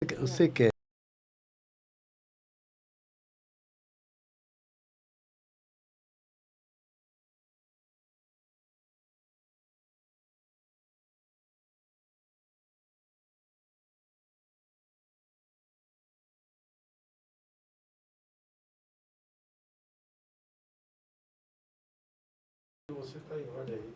Você quer você está em ordem aí.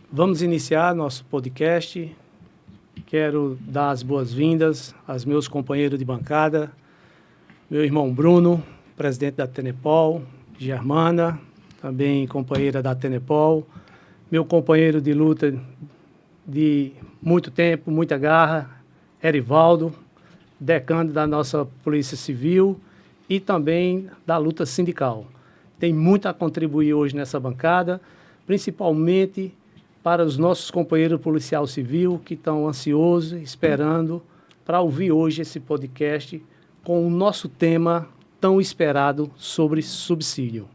Vamos iniciar nosso podcast. Quero dar as boas-vindas aos meus companheiros de bancada, meu irmão Bruno, presidente da Tenepol, Germana, também companheira da Tenepol, meu companheiro de luta de muito tempo, muita garra, Erivaldo, decano da nossa Polícia Civil e também da luta sindical. Tem muito a contribuir hoje nessa bancada, principalmente para os nossos companheiros policial civil que estão ansiosos, esperando para ouvir hoje esse podcast com o nosso tema tão esperado sobre subsídio.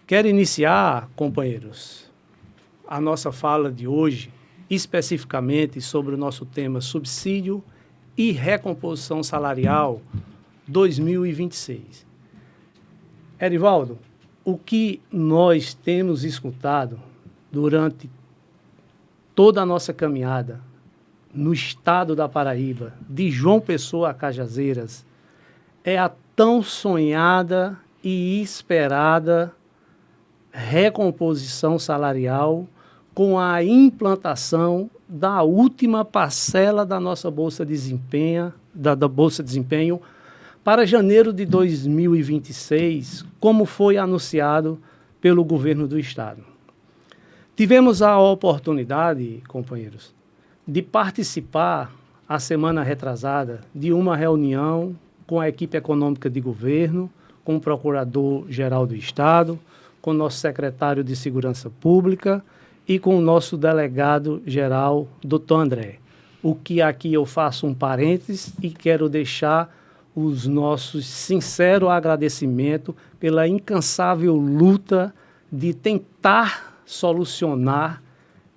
Quero iniciar, companheiros, a nossa fala de hoje, especificamente sobre o nosso tema subsídio e recomposição salarial 2026. Erivaldo, o que nós temos escutado durante toda a nossa caminhada no estado da Paraíba, de João Pessoa a Cajazeiras, é a tão sonhada e esperada recomposição salarial com a implantação da última parcela da nossa Bolsa de Desempenho, da Bolsa de Desempenho, para janeiro de 2026, como foi anunciado pelo governo do Estado. Tivemos a oportunidade, companheiros, de participar, a semana retrasada, de uma reunião com a equipe econômica de governo, com o Procurador-Geral do Estado, com o nosso secretário de Segurança Pública e com o nosso delegado-geral, doutor André. O que aqui eu faço um parênteses e quero deixar os nossos sinceros agradecimentos pela incansável luta de tentar solucionar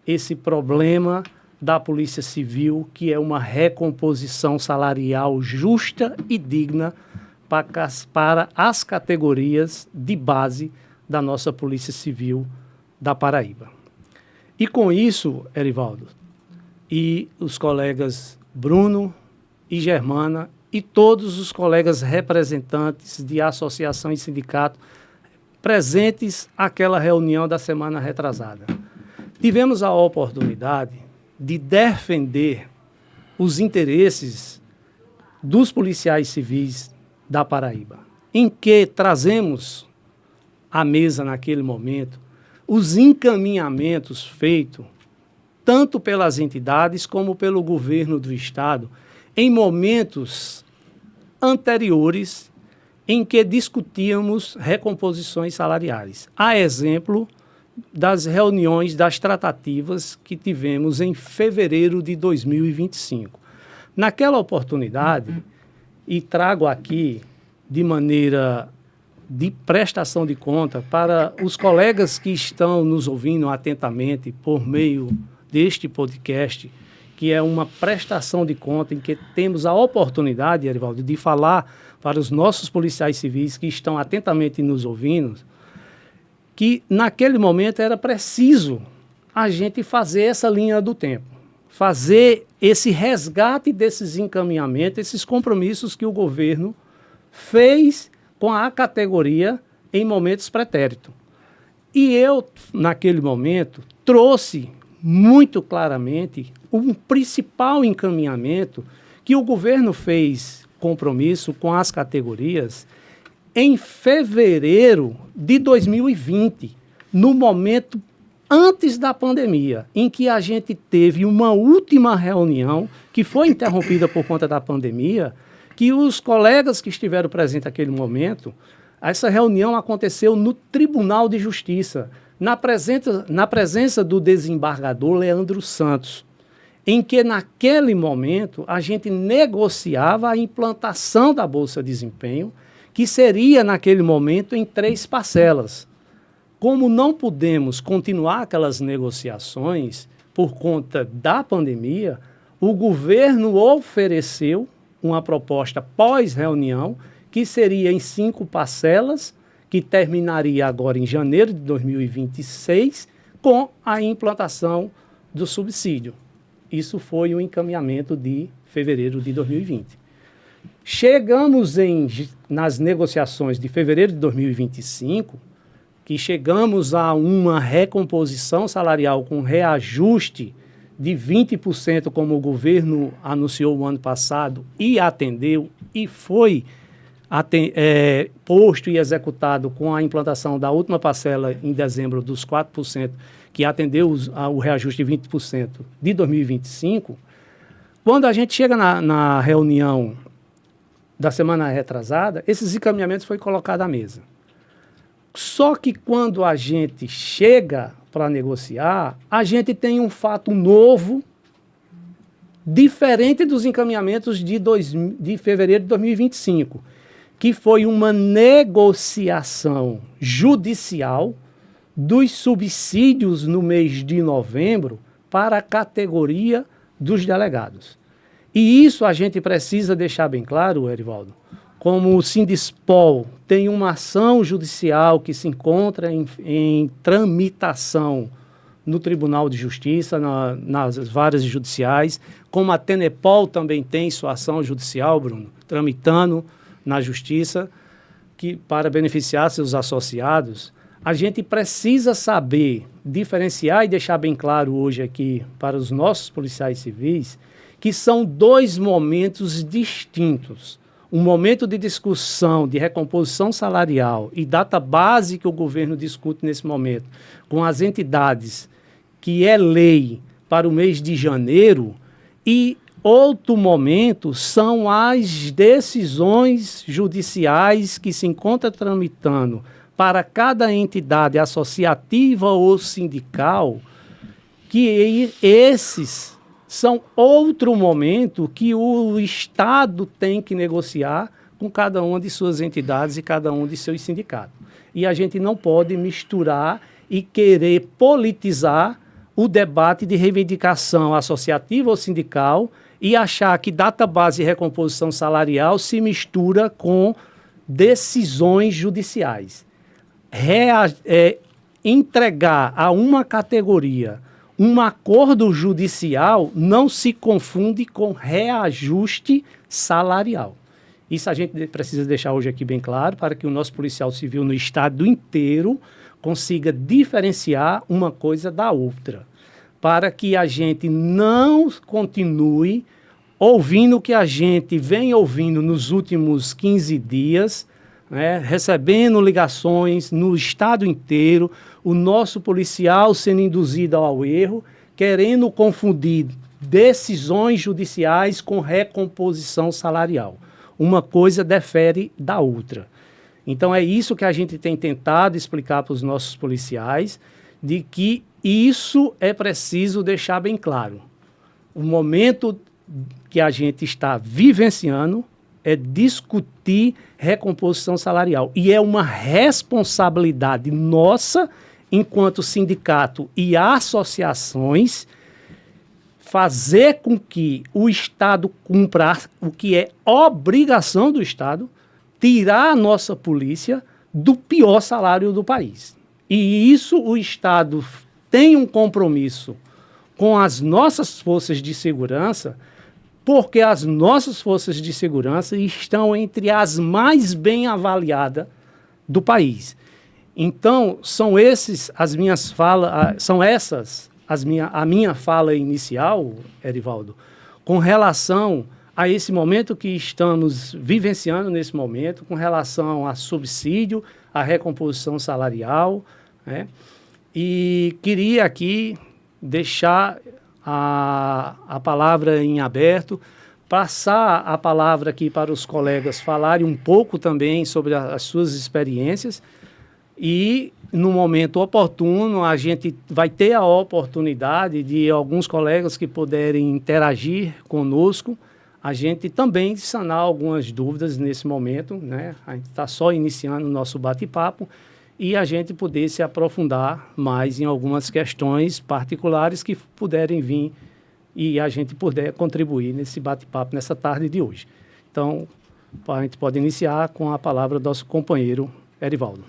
esse problema da Polícia Civil, que é uma recomposição salarial justa e digna para as categorias de base da nossa Polícia Civil da Paraíba. E com isso, Erivaldo, e os colegas Bruno e Germana e todos os colegas representantes de associação e sindicato presentes àquela reunião da semana retrasada. Tivemos a oportunidade de defender os interesses dos policiais civis da Paraíba, em que trazemos à mesa naquele momento os encaminhamentos feitos tanto pelas entidades como pelo governo do Estado em momentos anteriores em que discutíamos recomposições salariais. A exemplo das reuniões, das tratativas que tivemos em fevereiro de 2025. Naquela oportunidade, e trago aqui de maneira de prestação de conta para os colegas que estão nos ouvindo atentamente por meio deste podcast, que é uma prestação de conta em que temos a oportunidade, Erivaldo, de falar para os nossos policiais civis que estão atentamente nos ouvindo, que naquele momento era preciso a gente fazer essa linha do tempo, fazer esse resgate desses encaminhamentos, esses compromissos que o governo fez com a categoria em momentos pretéritos. E eu, naquele momento, trouxe muito claramente um principal encaminhamento que o governo fez compromisso com as categorias em fevereiro de 2020, no momento antes da pandemia, em que a gente teve uma última reunião que foi interrompida por conta da pandemia, que os colegas que estiveram presentes naquele momento, essa reunião aconteceu no Tribunal de Justiça, na presença do desembargador Leandro Santos, em que naquele momento a gente negociava a implantação da Bolsa de Desempenho, que seria naquele momento em 3 parcelas. Como não pudemos continuar aquelas negociações por conta da pandemia, o governo ofereceu uma proposta pós-reunião que seria em 5 parcelas, que terminaria agora em janeiro de 2026, com a implantação do subsídio. Isso foi o encaminhamento de fevereiro de 2020. Chegamos nas negociações de fevereiro de 2025, que chegamos a uma recomposição salarial com reajuste de 20%, como o governo anunciou o ano passado, e atendeu, e foi posto e executado com a implantação da última parcela em dezembro dos 4%, que atendeu o reajuste de 20% de 2025, quando a gente chega na reunião da semana retrasada, esses encaminhamentos foram colocados à mesa. Só que quando a gente chega para negociar, a gente tem um fato novo, diferente dos encaminhamentos de fevereiro de 2025, que foi uma negociação judicial dos subsídios no mês de novembro para a categoria dos delegados. E isso a gente precisa deixar bem claro, Erivaldo, como o Sindispol tem uma ação judicial que se encontra em tramitação no Tribunal de Justiça, nas varas judiciais, como a Tenepol também tem sua ação judicial, Bruno, tramitando na Justiça, para beneficiar seus associados, a gente precisa saber diferenciar e deixar bem claro hoje aqui para os nossos policiais civis que são dois momentos distintos. Um momento de discussão de recomposição salarial e data base que o governo discute nesse momento com as entidades, que é lei para o mês de janeiro, e outro momento são as decisões judiciais que se encontram tramitando para cada entidade associativa ou sindical, que esses são outro momento que o Estado tem que negociar com cada uma de suas entidades e cada um de seus sindicatos. E a gente não pode misturar e querer politizar o debate de reivindicação associativa ou sindical e achar que data base e recomposição salarial se mistura com decisões judiciais. Entregar a uma categoria um acordo judicial não se confunde com reajuste salarial. Isso a gente precisa deixar hoje aqui bem claro para que o nosso policial civil no estado inteiro consiga diferenciar uma coisa da outra, para que a gente não continue ouvindo o que a gente vem ouvindo nos últimos 15 dias, né, recebendo ligações no estado inteiro, o nosso policial sendo induzido ao erro, querendo confundir decisões judiciais com recomposição salarial. Uma coisa difere da outra. Então é isso que a gente tem tentado explicar para os nossos policiais, de que isso é preciso deixar bem claro. O momento que a gente está vivenciando é discutir recomposição salarial. E é uma responsabilidade nossa, enquanto sindicato e associações, fazer com que o Estado cumpra o que é obrigação do Estado, tirar a nossa polícia do pior salário do país. E isso o Estado tem um compromisso com as nossas forças de segurança, porque as nossas forças de segurança estão entre as mais bem avaliadas do país. Então, a minha fala inicial, Erivaldo, com relação a esse momento que estamos vivenciando nesse momento, com relação a subsídio, a recomposição salarial, né? E queria aqui deixar a palavra em aberto, passar a palavra aqui para os colegas falarem um pouco também sobre as suas experiências e, no momento oportuno, a gente vai ter a oportunidade de alguns colegas que puderem interagir conosco, a gente também sanar algumas dúvidas nesse momento, né? A gente está só iniciando o nosso bate-papo e a gente poder se aprofundar mais em algumas questões particulares que puderem vir e a gente puder contribuir nesse bate-papo nessa tarde de hoje. Então, a gente pode iniciar com a palavra do nosso companheiro Erivaldo.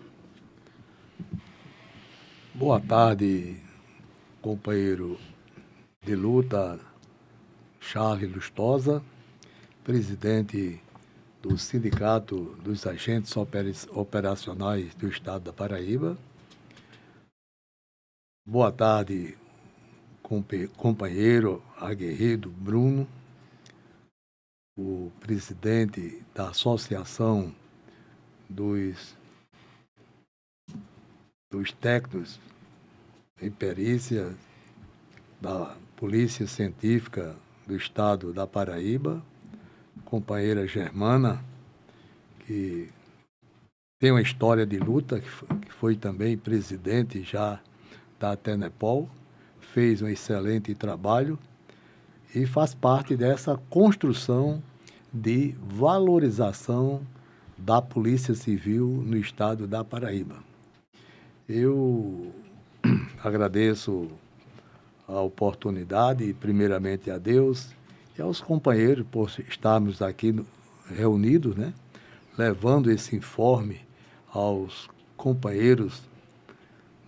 Boa tarde, companheiro de luta Charles Lustosa, presidente do Sindicato dos Agentes Operacionais do Estado da Paraíba. Boa tarde, companheiro aguerrido Bruno, o presidente da Associação dos técnicos em perícia da Polícia Científica do Estado da Paraíba, companheira Germana, que tem uma história de luta, que foi também presidente já da Tenepol, fez um excelente trabalho e faz parte dessa construção de valorização da Polícia Civil no estado da Paraíba. Eu agradeço a oportunidade, primeiramente a Deus e aos companheiros por estarmos aqui reunidos, né, levando esse informe aos companheiros,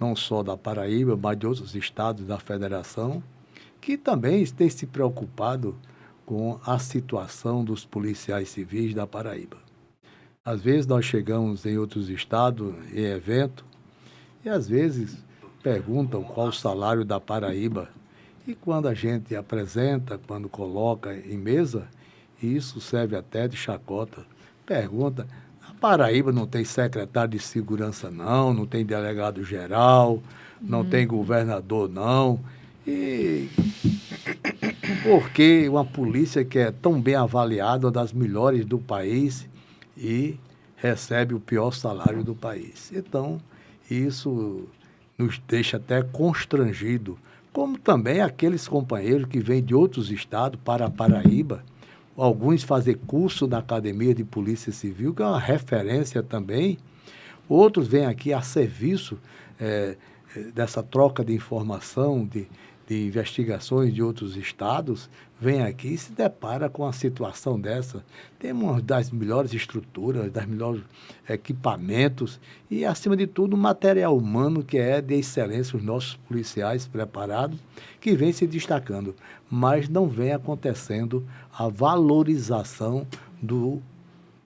não só da Paraíba, mas de outros estados da federação, que também têm se preocupado com a situação dos policiais civis da Paraíba. Às vezes nós chegamos em outros estados, em evento, e às vezes perguntam qual o salário da Paraíba. E quando a gente apresenta, quando coloca em mesa, isso serve até de chacota. Pergunta, a Paraíba não tem secretário de segurança não, não tem delegado geral, não tem governador não. E por que uma polícia que é tão bem avaliada, uma das melhores do país, e recebe o pior salário do país? Então, isso nos deixa até constrangido, como também aqueles companheiros que vêm de outros estados para a Paraíba, alguns fazem curso na Academia de Polícia Civil, que é uma referência também, outros vêm aqui a serviço dessa troca de informação, de investigações de outros estados, vem aqui e se depara com uma situação dessa. Temos uma das melhores estruturas, das melhores equipamentos e, acima de tudo, um material humano que é de excelência, os nossos policiais preparados, que vem se destacando, mas não vem acontecendo a valorização do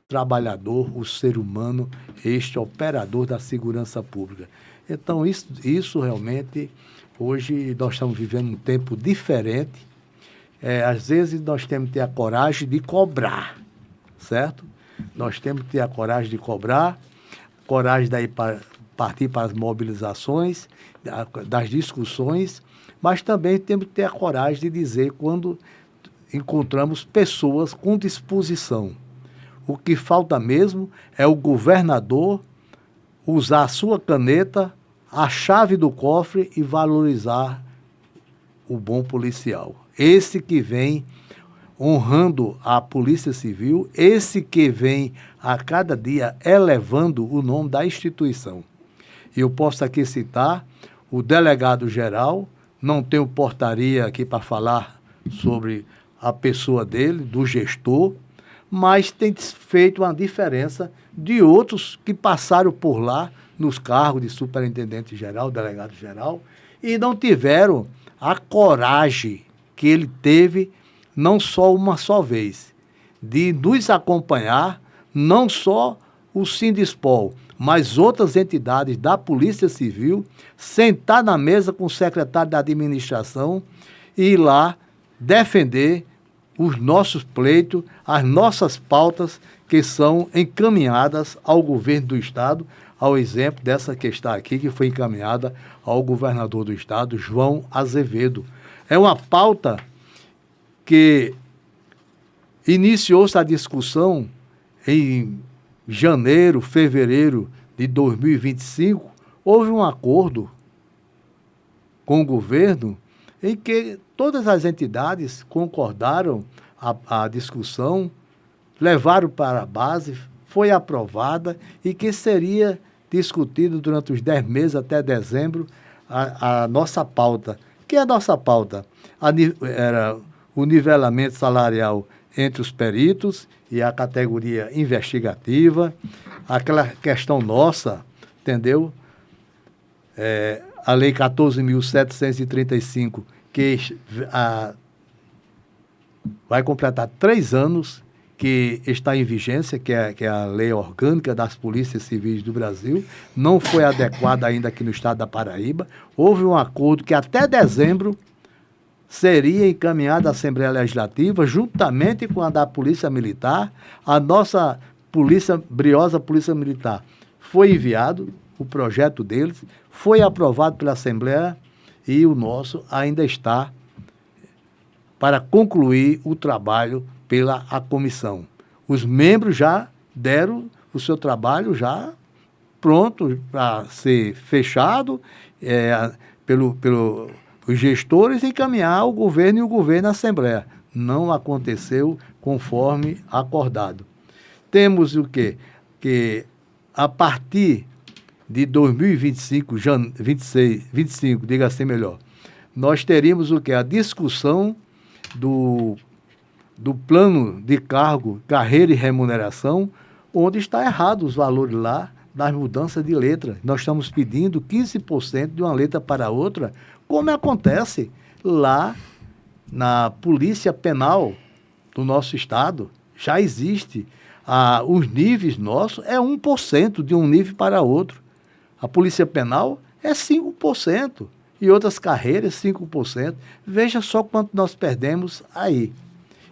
trabalhador, o ser humano, este operador da segurança pública. Então, isso realmente, hoje nós estamos vivendo um tempo diferente. Às vezes nós temos que ter a coragem de cobrar, certo? Nós temos que ter a coragem de cobrar, coragem de partir para as mobilizações, das discussões, mas também temos que ter a coragem de dizer quando encontramos pessoas com disposição. O que falta mesmo é o governador usar a sua caneta, a chave do cofre e valorizar o bom policial. Esse que vem honrando a Polícia Civil, esse que vem a cada dia elevando o nome da instituição. E eu posso aqui citar o delegado-geral, não tenho portaria aqui para falar sobre a pessoa dele, do gestor, mas tem feito uma diferença de outros que passaram por lá nos cargos de superintendente-geral, delegado-geral, e não tiveram a coragem que ele teve, não só uma só vez, de nos acompanhar, não só o Sindispol, mas outras entidades da Polícia Civil, sentar na mesa com o secretário da administração e ir lá defender os nossos pleitos, as nossas pautas que são encaminhadas ao governo do Estado, ao exemplo dessa que está aqui, que foi encaminhada ao governador do Estado, João Azevedo. É uma pauta que iniciou-se a discussão em janeiro, fevereiro de 2025, houve um acordo com o governo em que todas as entidades concordaram a discussão, levaram para a base, foi aprovada e que seria discutido durante os 10 meses até dezembro a nossa pauta. Que é a nossa pauta? Era o nivelamento salarial entre os peritos e a categoria investigativa, aquela questão nossa, entendeu? A Lei 14.735, que vai completar 3 anos, que está em vigência, que é a Lei Orgânica das Polícias Civis do Brasil, não foi adequada ainda aqui no estado da Paraíba. Houve um acordo que até dezembro seria encaminhada à Assembleia Legislativa, juntamente com a da Polícia Militar. A nossa briosa Polícia Militar foi enviado, o projeto deles, foi aprovado pela Assembleia e o nosso ainda está para concluir o trabalho pela a comissão. Os membros já deram o seu trabalho já pronto para ser fechado os gestores encaminhar ao governo e o governo à Assembleia. Não aconteceu conforme acordado. Temos o quê? Que a partir de 2025, 25, diga assim melhor, nós teríamos o quê? A discussão do plano de cargo, carreira e remuneração, onde está errado os valores lá das mudanças de letra. Nós estamos pedindo 15% de uma letra para outra, como acontece lá na Polícia Penal do nosso estado. Já existe. Os níveis nossos é 1% de um nível para outro. A Polícia Penal é 5%. E outras carreiras, 5%. Veja só quanto nós perdemos aí.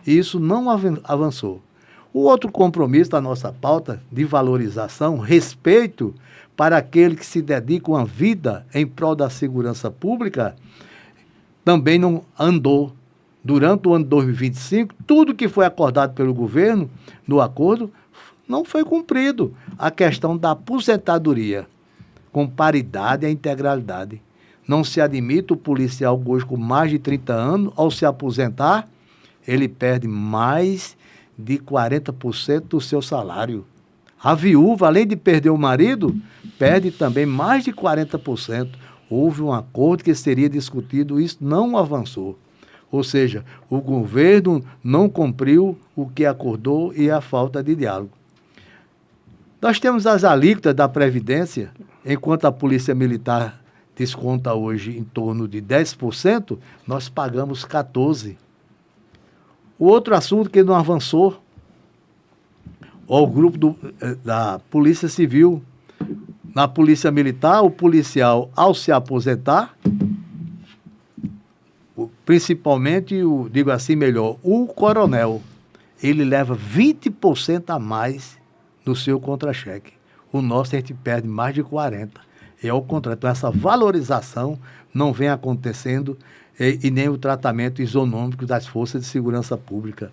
E isso não avançou. O outro compromisso da nossa pauta de valorização, respeito para aquele que se dedica a vida em prol da segurança pública, também não andou. Durante o ano de 2025, tudo que foi acordado pelo governo no acordo não foi cumprido. A questão da aposentadoria, com paridade e integralidade. Não se admite o policial hoje com mais de 30 anos, ao se aposentar, ele perde mais de 40% do seu salário. A viúva, além de perder o marido, perde também mais de 40%. Houve um acordo que seria discutido, isso não avançou. Ou seja, o governo não cumpriu o que acordou e a falta de diálogo. Nós temos as alíquotas da Previdência, enquanto a Polícia Militar desconta hoje em torno de 10%, nós pagamos 14%. O outro assunto que não avançou, o grupo da Polícia Civil. Na Polícia Militar, o policial, ao se aposentar, principalmente, digo assim melhor, o coronel, ele leva 20% a mais no seu contra-cheque. O nosso a gente perde mais de 40%. É o contrário. Então, essa valorização não vem acontecendo e nem o tratamento isonômico das forças de segurança pública.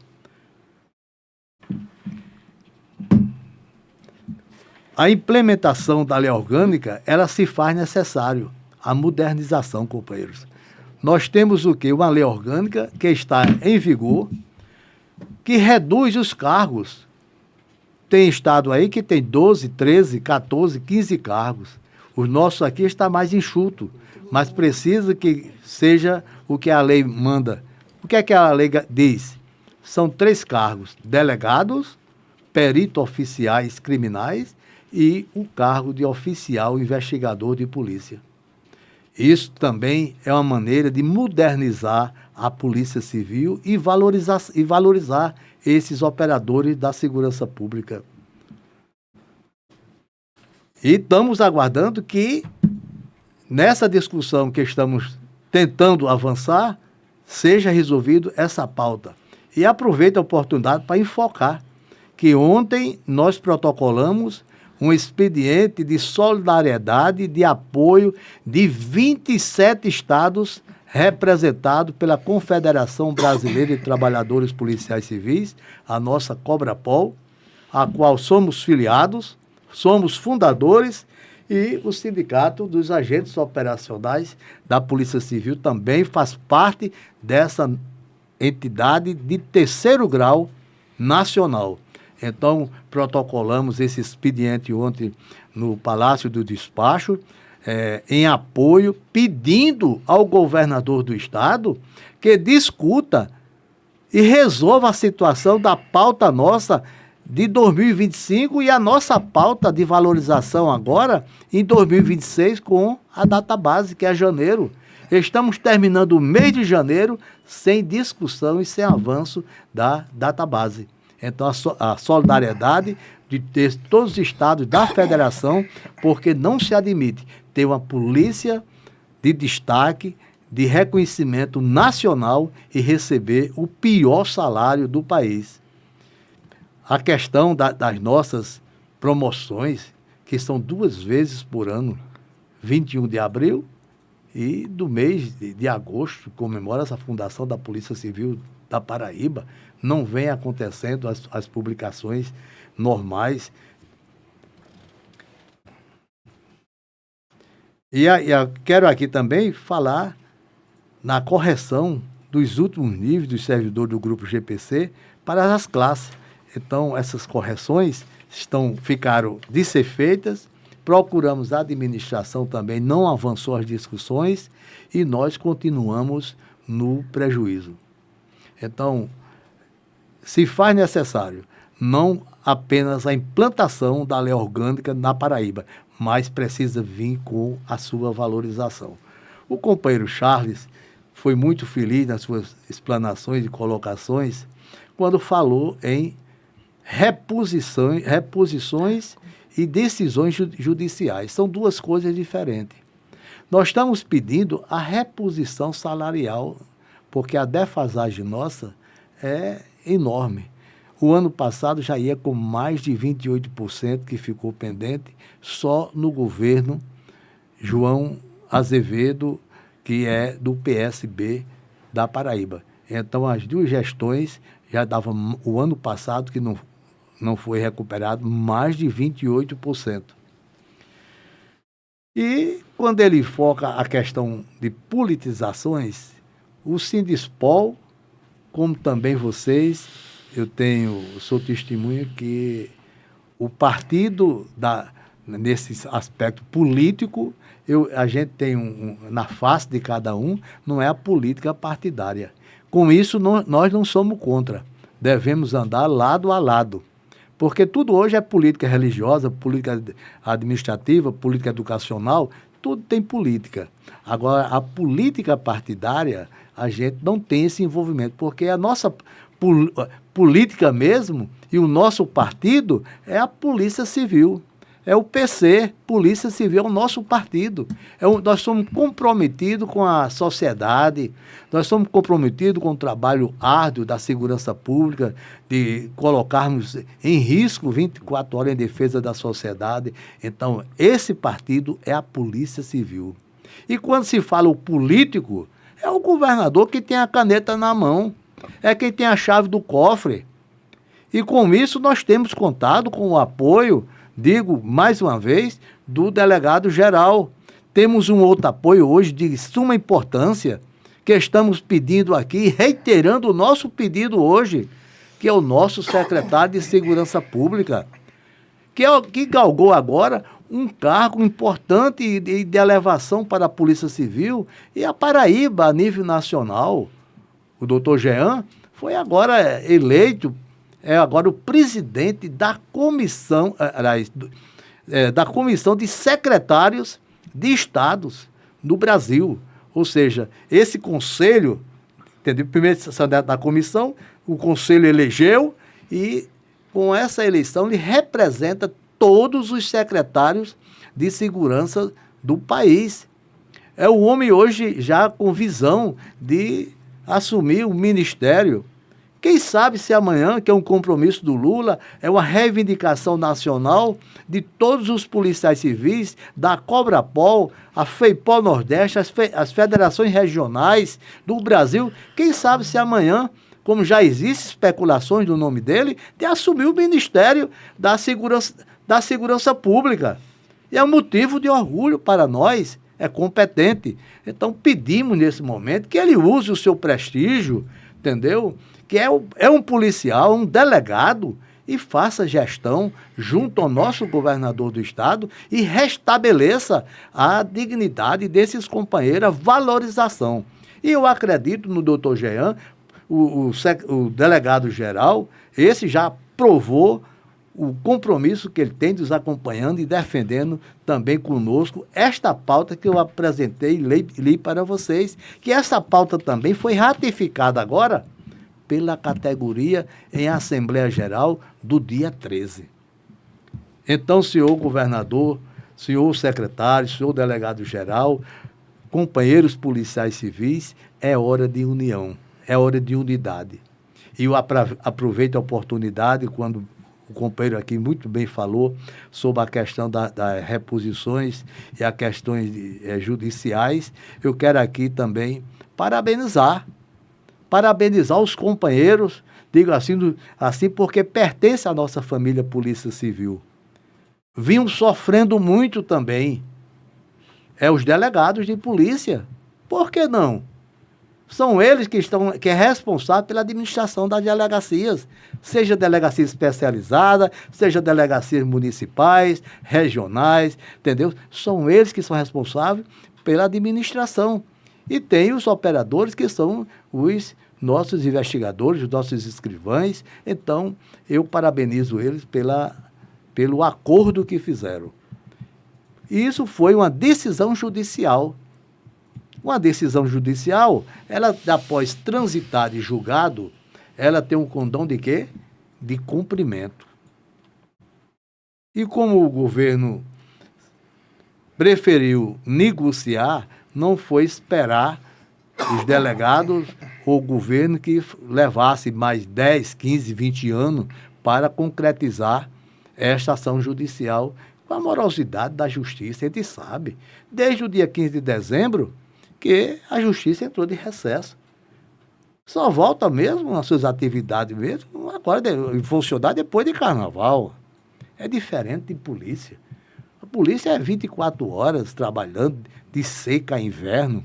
A implementação da lei orgânica, ela se faz necessário, a modernização, companheiros. Nós temos o quê? Uma lei orgânica que está em vigor, que reduz os cargos. Tem estado aí que tem 12, 13, 14, 15 cargos. O nosso aqui está mais enxuto, mas precisa que seja o que a lei manda. O que é que a lei diz? São 3 cargos: delegados, perito oficiais criminais e o cargo de oficial investigador de polícia. Isso também é uma maneira de modernizar a Polícia Civil e valorizar esses operadores da segurança pública. E estamos aguardando que, nessa discussão que estamos tentando avançar, seja resolvido essa pauta. E aproveito a oportunidade para enfocar que ontem nós protocolamos um expediente de solidariedade, de apoio de 27 estados representados pela Confederação Brasileira de Trabalhadores Policiais Civis, a nossa Cobrapol, a qual somos filiados, somos fundadores, e o Sindicato dos Agentes Operacionais da Polícia Civil também faz parte dessa entidade de 3º grau nacional. Então, protocolamos esse expediente ontem no Palácio do Despacho, em apoio, pedindo ao governador do estado que discuta e resolva a situação da pauta nossa de 2025 e a nossa pauta de valorização agora em 2026 com a data base, que é janeiro. Estamos terminando o mês de janeiro sem discussão e sem avanço da data base. Então, a solidariedade de ter todos os estados da federação, porque não se admite ter uma polícia de destaque, de reconhecimento nacional e receber o pior salário do país. A questão das nossas promoções, que são 2 vezes por ano, 21 de abril e do mês de agosto, comemora essa fundação da Polícia Civil da Paraíba, não vem acontecendo as publicações normais. E eu quero aqui também falar na correção dos últimos níveis dos servidores do Grupo GPC para as classes. Então, essas correções ficaram de ser feitas, procuramos a administração também, não avançou as discussões e nós continuamos no prejuízo. Então, se faz necessário não apenas a implantação da lei orgânica na Paraíba, mas precisa vir com a sua valorização. O companheiro Charles foi muito feliz nas suas explanações e colocações quando falou em reposições e decisões judiciais. São 2 coisas diferentes. Nós estamos pedindo a reposição salarial, porque a defasagem nossa é enorme. O ano passado já ia com mais de 28% que ficou pendente só no governo João Azevedo, que é do PSB da Paraíba. Então, as 2 gestões já davam, o ano passado, que não foi recuperado, mais de 28%. E quando ele foca a questão de politizações, o Sindispol, como também vocês, sou testemunha que o partido, nesse aspecto político, a gente tem na face de cada um, não é a política partidária. Com isso, nós não somos contra. Devemos andar lado a lado. Porque tudo hoje é política religiosa, política administrativa, política educacional, tudo tem política. Agora, a política partidária, a gente não tem esse envolvimento, porque a nossa política mesmo e o nosso partido é a Polícia Civil. É o PC, Polícia Civil, é o nosso partido. Nós somos comprometidos com a sociedade, nós somos comprometidos com o trabalho árduo da segurança pública, de colocarmos em risco 24 horas em defesa da sociedade. Então, esse partido é a Polícia Civil. E quando se fala o político, é o governador que tem a caneta na mão, é quem tem a chave do cofre. E com isso nós temos contado com o apoio, digo mais uma vez, do delegado-geral. Temos um outro apoio hoje de suma importância, que estamos pedindo aqui, reiterando o nosso pedido hoje, que é o nosso secretário de Segurança Pública, que galgou agora um cargo importante de elevação para a Polícia Civil, e a Paraíba, a nível nacional, o doutor Jean, foi agora eleito, é agora o presidente da comissão, da comissão de secretários de estados do Brasil. Ou seja, esse conselho, entendeu? Primeiro da comissão, o conselho elegeu e com essa eleição ele representa todos os secretários de segurança do país. É o homem hoje já com visão de assumir o ministério. Quem sabe se amanhã, que é um compromisso do Lula, é uma reivindicação nacional de todos os policiais civis, da Cobrapol, a FEIPOL Nordeste, as federações regionais do Brasil. Quem sabe se amanhã, como já existem especulações do nome dele, de assumir o Ministério da Segurança Pública. E é um motivo de orgulho para nós, é competente. Então pedimos nesse momento que ele use o seu prestígio, entendeu? Que é um policial, um delegado, e faça gestão junto ao nosso governador do estado e restabeleça a dignidade desses companheiros, a valorização. E eu acredito no doutor Jean, o delegado-geral, esse já provou o compromisso que ele tem nos acompanhando e defendendo também conosco esta pauta que eu apresentei e li para vocês, que essa pauta também foi ratificada agora pela categoria em Assembleia Geral do dia 13. Então, senhor governador, senhor secretário, senhor delegado-geral, companheiros policiais civis, é hora de união, é hora de unidade. E eu aproveito a oportunidade, quando o companheiro aqui muito bem falou sobre a questão das reposições e as questões judiciais, eu quero aqui também parabenizar os companheiros, digo assim porque pertence à nossa família Polícia Civil. Vinham sofrendo muito também. Os delegados de polícia. Por que não? São eles que é responsável pela administração das delegacias, seja delegacia especializada, seja delegacias municipais, regionais, entendeu? São eles que são responsáveis pela administração. E tem os operadores que são os nossos investigadores, os nossos escrivães. Então, eu parabenizo eles pelo acordo que fizeram. E isso foi uma decisão judicial. Uma decisão judicial, ela, após transitar de julgado, ela tem um condão de quê? De cumprimento. E como o governo preferiu negociar, não foi esperar os delegados ou o governo que levasse mais 10, 15, 20 anos para concretizar esta ação judicial com a morosidade da justiça. A gente sabe, desde o dia 15 de dezembro, que a justiça entrou de recesso. Só volta mesmo nas suas atividades mesmo, agora funcionar depois de carnaval. É diferente de polícia. A polícia é 24 horas trabalhando, de seca a inverno,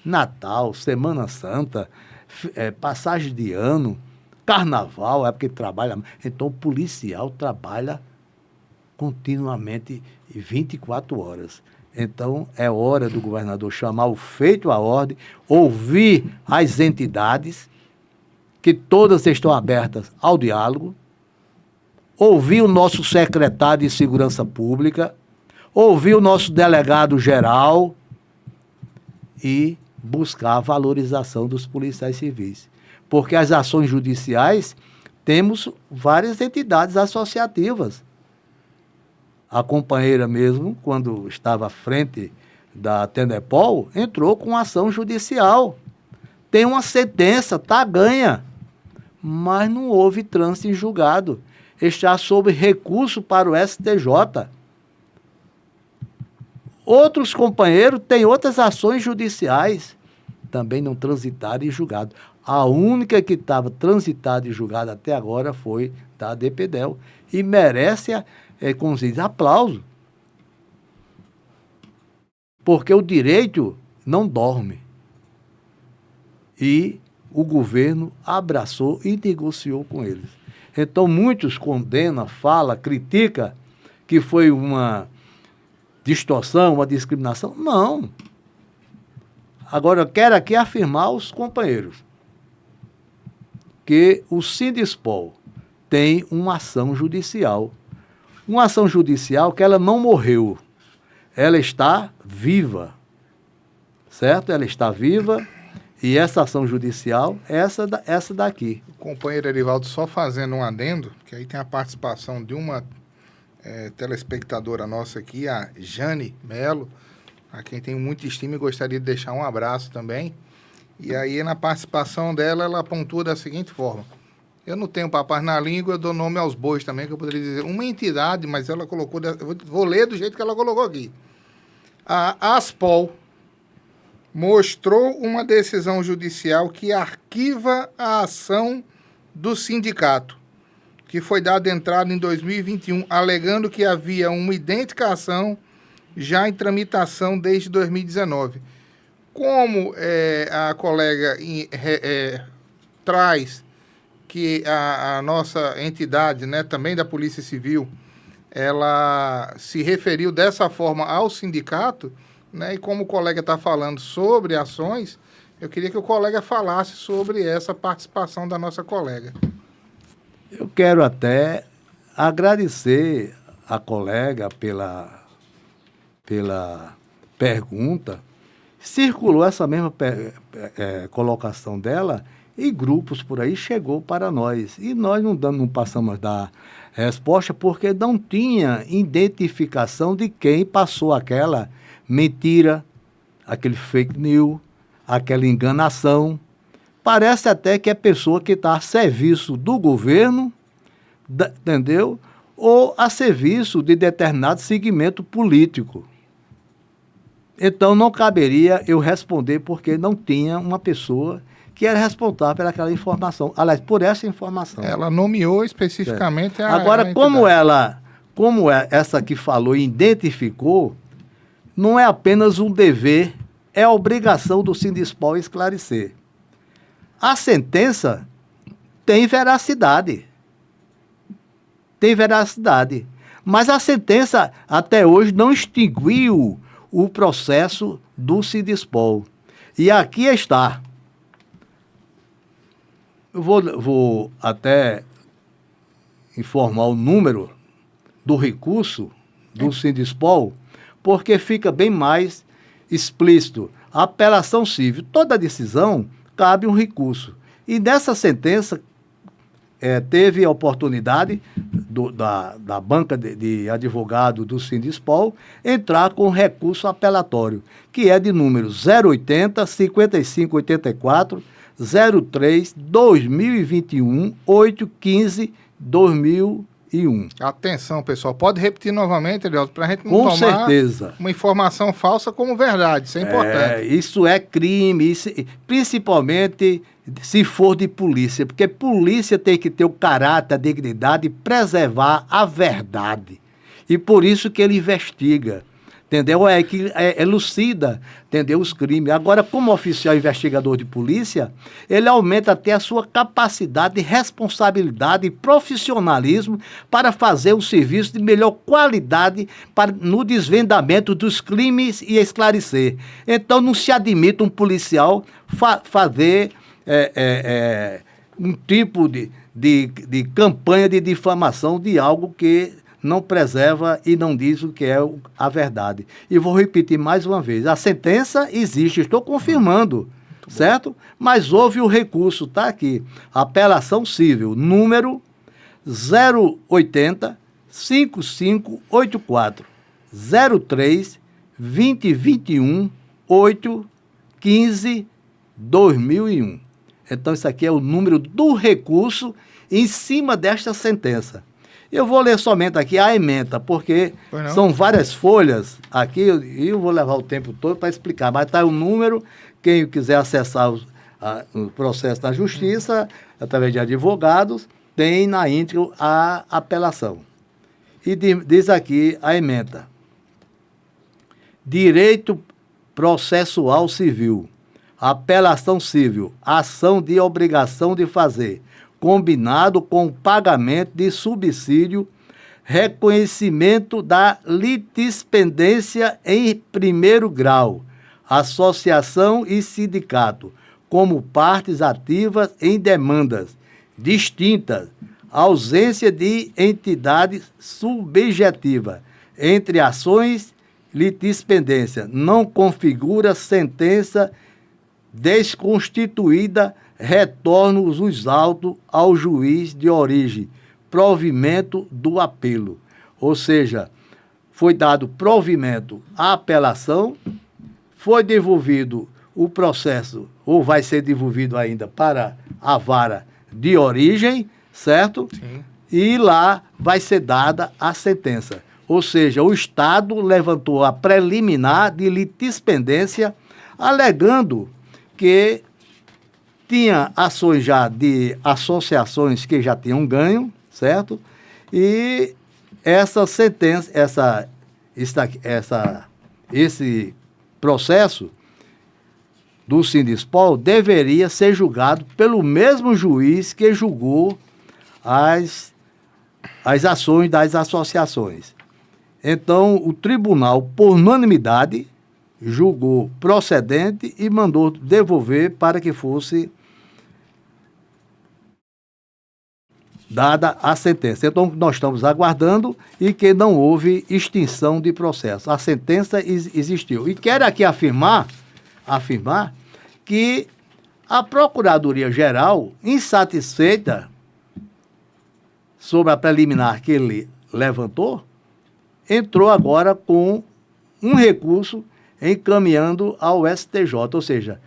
Natal, Semana Santa, passagem de ano, carnaval, é porque trabalha. Então o policial trabalha continuamente 24 horas. Então, é hora do governador chamar o feito à ordem, ouvir as entidades, que todas estão abertas ao diálogo, ouvir o nosso secretário de Segurança Pública, ouvir o nosso delegado-geral e buscar a valorização dos policiais civis. Porque as ações judiciais, temos várias entidades associativas. A companheira mesmo, quando estava à frente da Tenepol, entrou com ação judicial. Tem uma sentença, está ganha, mas não houve trânsito em julgado. Está sob recurso para o STJ. Outros companheiros têm outras ações judiciais, também não transitaram em julgado. A única que estava transitada em julgado até agora foi da DPDEL. E merece como se diz, aplauso. Porque o direito não dorme. E o governo abraçou e negociou com eles. Então, muitos condenam, falam, criticam que foi uma distorção, uma discriminação. Não. Agora, eu quero aqui afirmar aos companheiros que o Sindispol tem uma ação judicial. Uma ação judicial que ela não morreu. Ela está viva. Certo? Ela está viva e essa ação judicial é essa daqui. O companheiro Erivaldo, só fazendo um adendo, que aí tem a participação de uma telespectadora nossa aqui, a Jane Melo, a quem tenho muita estima e gostaria de deixar um abraço também. E aí, na participação dela, ela pontua da seguinte forma: eu não tenho papas na língua, eu dou nome aos bois também, que eu poderia dizer uma entidade, mas ela colocou, vou ler do jeito que ela colocou aqui. A Aspol mostrou uma decisão judicial que arquiva a ação do sindicato, que foi dada entrada em 2021, alegando que havia uma idêntica ação já em tramitação desde 2019. Como a colega traz que a nossa entidade, né, também da Polícia Civil, ela se referiu dessa forma ao sindicato, né, e como o colega está falando sobre ações, eu queria que o colega falasse sobre essa participação da nossa colega. Eu quero até agradecer a colega pela pergunta. Circulou essa mesma colocação dela e grupos por aí chegou para nós. E nós não passamos a dar resposta porque não tinha identificação de quem passou aquela mentira, aquele fake news, aquela enganação. Parece até que é pessoa que está a serviço do governo, entendeu? Ou a serviço de determinado segmento político. Então, não caberia eu responder porque não tinha uma pessoa que era responsável por aquela informação. Aliás, por essa informação. Ela nomeou especificamente Agora, como essa que falou e identificou, não é apenas um dever, é a obrigação do Sindispol esclarecer. A sentença tem veracidade. Tem veracidade. Mas a sentença, até hoje, não extinguiu o processo do Sindispol. E aqui está. Eu vou até informar o número do recurso do Sindispol, porque fica bem mais explícito. A apelação civil, toda decisão, cabe um recurso. E nessa sentença, teve a oportunidade da banca de advogado do Sindispol entrar com recurso apelatório, que é de número 080 5584 03 2021 815 2001. Atenção, pessoal. Pode repetir novamente, Elielto, para a gente não Com tomar certeza. uma informação falsa como verdade. Isso é importante. Isso é crime, principalmente se for de polícia, porque polícia tem que ter o caráter, a dignidade e preservar a verdade. E por isso que ele investiga, entendeu? Elucida, entendeu? Os crimes. Agora, como oficial investigador de polícia, ele aumenta até a sua capacidade, responsabilidade e profissionalismo para fazer um serviço de melhor qualidade no desvendamento dos crimes e esclarecer. Então, não se admite um policial fazer um tipo de campanha de difamação de algo que não preserva e não diz o que é a verdade. E vou repetir mais uma vez, a sentença existe, estou confirmando, certo? Mas houve o recurso, está aqui, apelação civil, número 080 5584 03 2021 815 2001. Então, isso aqui é o número do recurso em cima desta sentença. Eu vou ler somente aqui a ementa, porque são várias folhas aqui, e eu vou levar o tempo todo para explicar, mas está o número, quem quiser acessar o processo na justiça, através de advogados, tem na íntegra a apelação. E diz aqui a ementa. Direito processual civil. Apelação civil, ação de obrigação de fazer, combinado com o pagamento de subsídio, reconhecimento da litispendência em primeiro grau, associação e sindicato, como partes ativas em demandas distintas, ausência de entidade subjetiva, entre ações, litispendência, não configura sentença desconstituída, retorno os autos ao juiz de origem, provimento do apelo. Ou seja, foi dado provimento à apelação, foi devolvido o processo, ou vai ser devolvido ainda para a vara de origem, certo? Sim. E lá vai ser dada a sentença. Ou seja, o Estado levantou a preliminar de litispendência, alegando que tinha ações já de associações que já tinham ganho, certo? E essa sentença, esse processo do Sindispol deveria ser julgado pelo mesmo juiz que julgou as ações das associações. Então, o tribunal, por unanimidade, julgou procedente e mandou devolver para que fosse dada a sentença. Então, nós estamos aguardando e que não houve extinção de processo. A sentença existiu. E quero aqui afirmar que A Procuradoria-Geral, insatisfeita sobre a preliminar que ele levantou, entrou agora com um recurso encaminhando ao STJ, ou seja,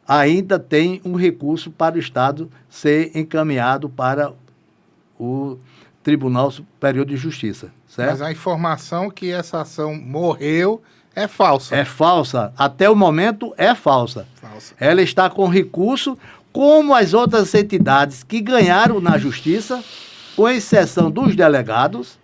ainda tem um recurso para o Estado ser encaminhado para o Tribunal Superior de Justiça, certo? Mas a informação que essa ação morreu é falsa. É falsa. Até o momento é falsa. Falsa. Ela está com recurso, como as outras entidades que ganharam na Justiça, com exceção dos delegados,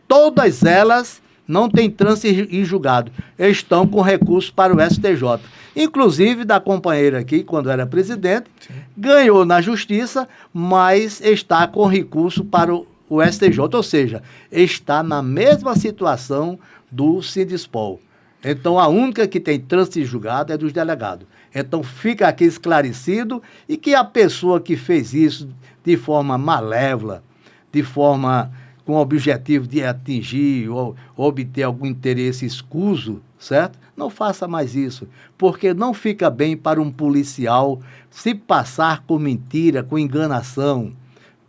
todas elas não têm trânsito em julgado. Estão com recurso para o STJ. Inclusive da companheira aqui, quando era presidente, sim, ganhou na Justiça, mas está com recurso para o STJ. Ou seja, está na mesma situação do Sindispol. Então, a única que tem trânsito em julgado é dos delegados. Então, fica aqui esclarecido e que a pessoa que fez isso de forma malévola, de forma com o objetivo de atingir ou obter algum interesse escuso, certo? Não faça mais isso, porque não fica bem para um policial se passar com mentira, com enganação.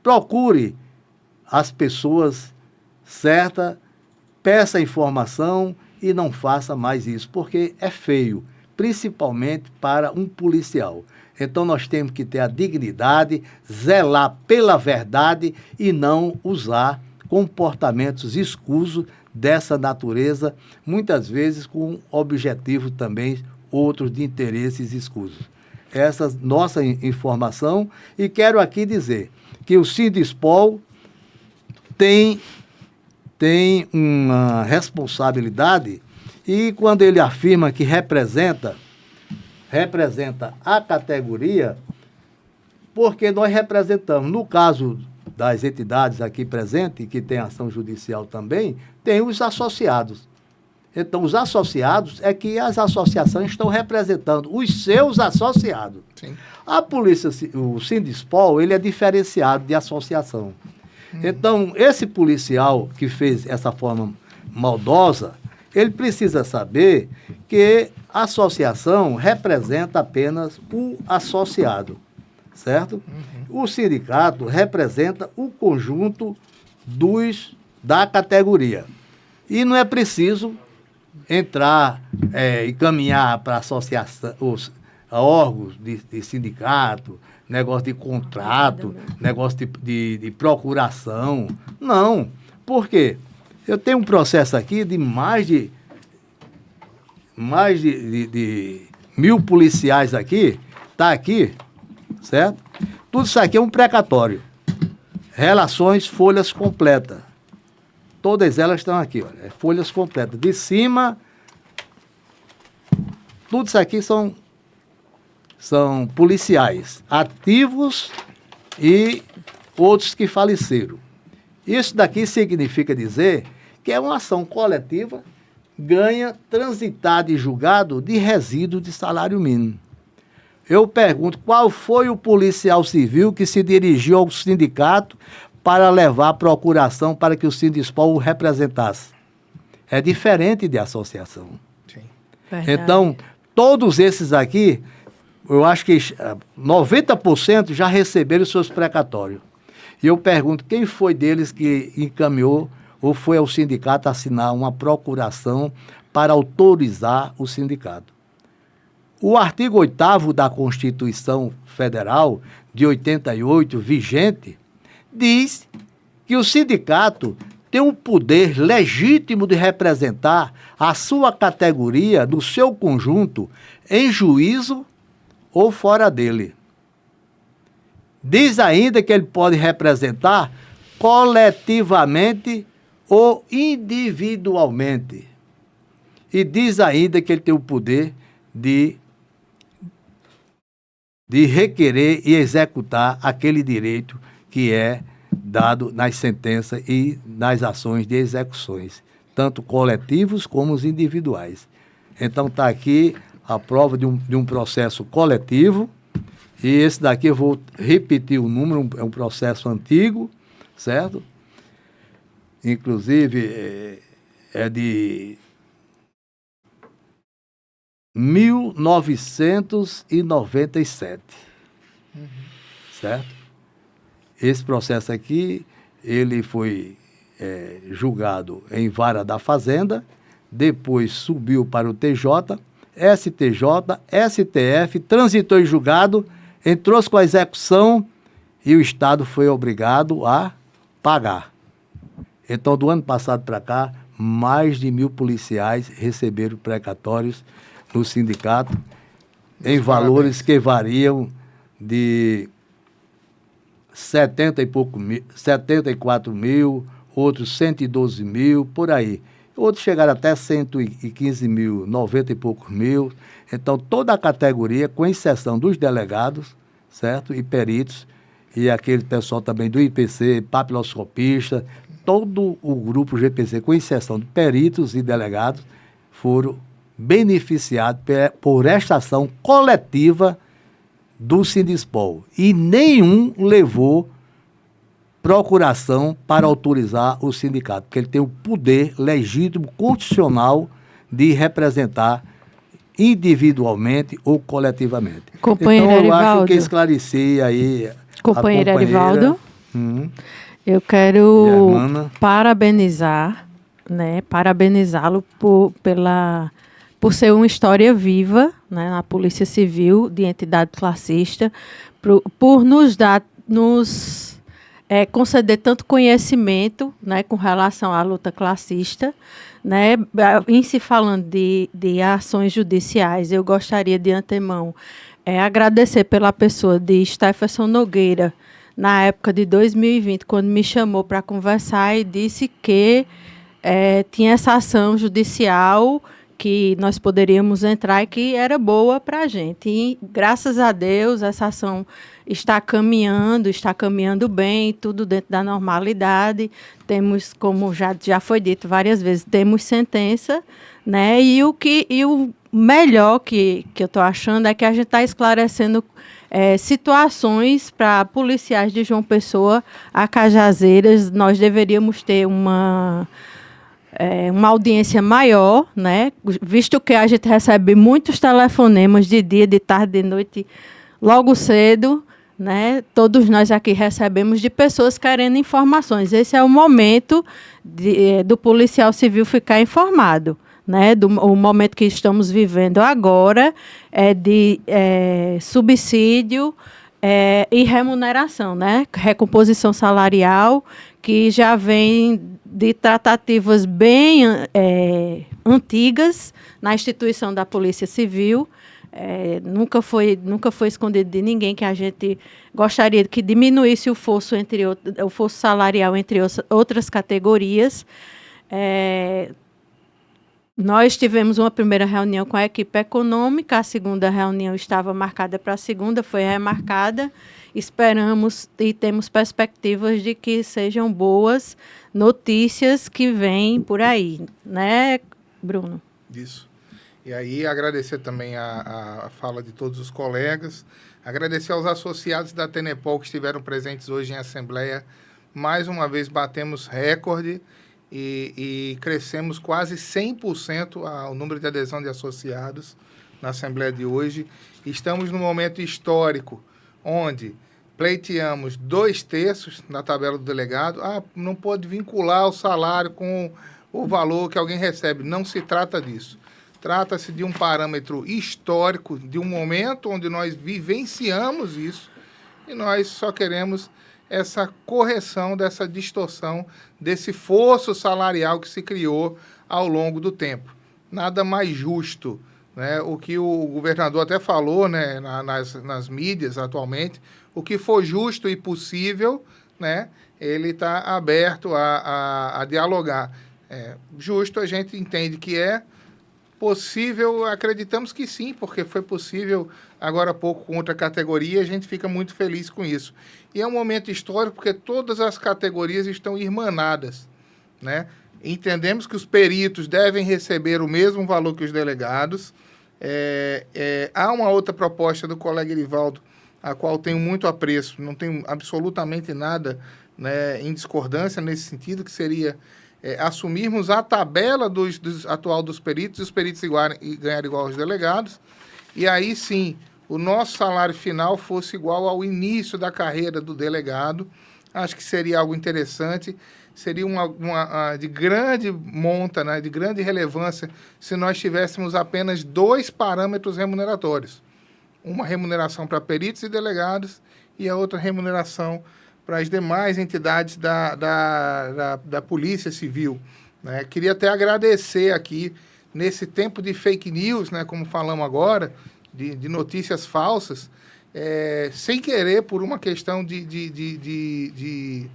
Procure as pessoas certas, peça informação e não faça mais isso, porque é feio, principalmente para um policial. Então nós temos que ter a dignidade, zelar pela verdade e não usar comportamentos escusos dessa natureza, muitas vezes com objetivos também outros de interesses escusos. Essa é a nossa informação e quero aqui dizer que o Sindispol tem uma responsabilidade e quando ele afirma que representa a categoria, porque nós representamos, no caso das entidades aqui presentes, que tem ação judicial também, tem os associados. Então, os associados é que as associações estão representando os seus associados. Sim. A polícia, o Sindispol, ele é diferenciado de associação. Então, esse policial que fez essa forma maldosa, ele precisa saber que a associação representa apenas o associado, certo? O sindicato representa o conjunto da categoria. E não é preciso entrar e caminhar para associação, os órgãos de sindicato, negócio de contrato, negócio de procuração. Não. Por quê? Eu tenho um processo aqui de mais de 1.000 policiais aqui, está aqui, certo? Tudo isso aqui é um precatório. Relações, folhas completas. Todas elas estão aqui, olha, folhas completas. De cima, tudo isso aqui são policiais ativos e outros que faleceram. Isso daqui significa dizer que é uma ação coletiva, ganha transitado e julgado de resíduo de salário mínimo. Eu pergunto, qual foi o policial civil que se dirigiu ao sindicato para levar a procuração para que o Sindispol o representasse? É diferente de associação. Sim. Então, todos esses aqui, eu acho que 90% já receberam os seus precatórios. E eu pergunto, quem foi deles que encaminhou ou foi ao sindicato assinar uma procuração para autorizar o sindicato? O artigo 8º da Constituição Federal, de 88, vigente, diz que o sindicato tem o poder legítimo de representar a sua categoria no seu conjunto em juízo ou fora dele. Diz ainda que ele pode representar coletivamente ou individualmente. E diz ainda que ele tem o poder de requerer e executar aquele direito que é dado nas sentenças e nas ações de execuções, tanto coletivos como os individuais. Então está aqui a prova de um processo coletivo, e esse daqui eu vou repetir o número, é um processo antigo, certo? Inclusive é de 1997. Certo? Esse processo aqui, ele foi julgado em vara da Fazenda, depois subiu para o TJ, STJ, STF, transitou em julgado, entrou com a execução e o Estado foi obrigado a pagar. Então, do ano passado para cá, mais de 1.000 policiais receberam precatórios no sindicato, em valores que variam de 74 mil, outros 112 mil, por aí. Outros chegaram até 115 mil, 90 e poucos mil. Então, toda a categoria, com exceção dos delegados, certo? E peritos, e aquele pessoal também do IPC, papiloscopista, todo o grupo GPC, com exceção de peritos e delegados, foram beneficiados por esta ação coletiva do Sindispol. E nenhum levou procuração para autorizar o sindicato, porque ele tem o poder legítimo, constitucional, de representar individualmente ou coletivamente. Companheiro então, eu Arivaldo. acho que esclareci aí Companheiro a companheira. Arivaldo, eu quero parabenizá-lo por ser uma história viva, né, na Polícia Civil, de entidade classista, por nos conceder tanto conhecimento, né, com relação à luta classista, né, em se falando de ações judiciais. Eu gostaria de antemão agradecer pela pessoa de Stephenson Nogueira, na época de 2020, quando me chamou para conversar e disse que tinha essa ação judicial que nós poderíamos entrar e que era boa para a gente. E, graças a Deus, essa ação está caminhando bem, tudo dentro da normalidade. Temos, como já foi dito várias vezes, temos sentença, né? E o melhor que eu estou achando é que a gente está esclarecendo situações para policiais de João Pessoa a Cajazeiras. Nós deveríamos ter uma audiência maior, né? Visto que a gente recebe muitos telefonemas de dia, de tarde, de noite, logo cedo, né? Todos nós aqui recebemos de pessoas querendo informações. Esse é o momento do policial civil ficar informado, né? O momento que estamos vivendo agora é de subsídio e remuneração, né? Recomposição salarial, que já vem de tratativas bem antigas na instituição da Polícia Civil. Nunca foi escondido de ninguém que a gente gostaria que diminuísse o fosso salarial entre outras categorias. Nós tivemos uma primeira reunião com a equipe econômica, a segunda reunião estava marcada para a segunda, foi remarcada. Esperamos e temos perspectivas de que sejam boas notícias que vêm por aí, né, Bruno? Isso. E aí, agradecer também a fala de todos os colegas, agradecer aos associados da Tenepol que estiveram presentes hoje em assembleia. Mais uma vez, batemos recorde e crescemos quase 100% o número de adesão de associados na assembleia de hoje. Estamos num momento histórico, onde pleiteamos 2/3 na tabela do delegado. Não pode vincular o salário com o valor que alguém recebe. Não se trata disso. Trata-se de um parâmetro histórico, de um momento onde nós vivenciamos isso e nós só queremos essa correção dessa distorção, desse fosso salarial que se criou ao longo do tempo. Nada mais justo, né? O que o governador até falou, né, nas mídias atualmente, o que for justo e possível, né, ele está aberto a dialogar. Justo a gente entende que possível, acreditamos que sim, porque foi possível agora há pouco com outra categoria, a gente fica muito feliz com isso. E é um momento histórico porque todas as categorias estão irmanadas, né? Entendemos que os peritos devem receber o mesmo valor que os delegados. Há uma outra proposta do colega Erivaldo, a qual tenho muito apreço, não tenho absolutamente nada, né, em discordância nesse sentido, que seria assumirmos a tabela atual dos peritos, e os peritos ganharem igual aos delegados, e aí sim, o nosso salário final fosse igual ao início da carreira do delegado. Acho que seria algo interessante, seria uma de grande monta, né, de grande relevância, se nós tivéssemos apenas 2 parâmetros remuneratórios. Uma remuneração para peritos e delegados e a outra remuneração para as demais entidades da Polícia Civil, né? Queria até agradecer aqui, nesse tempo de fake news, né, como falamos agora, de notícias falsas, sem querer, por uma questão de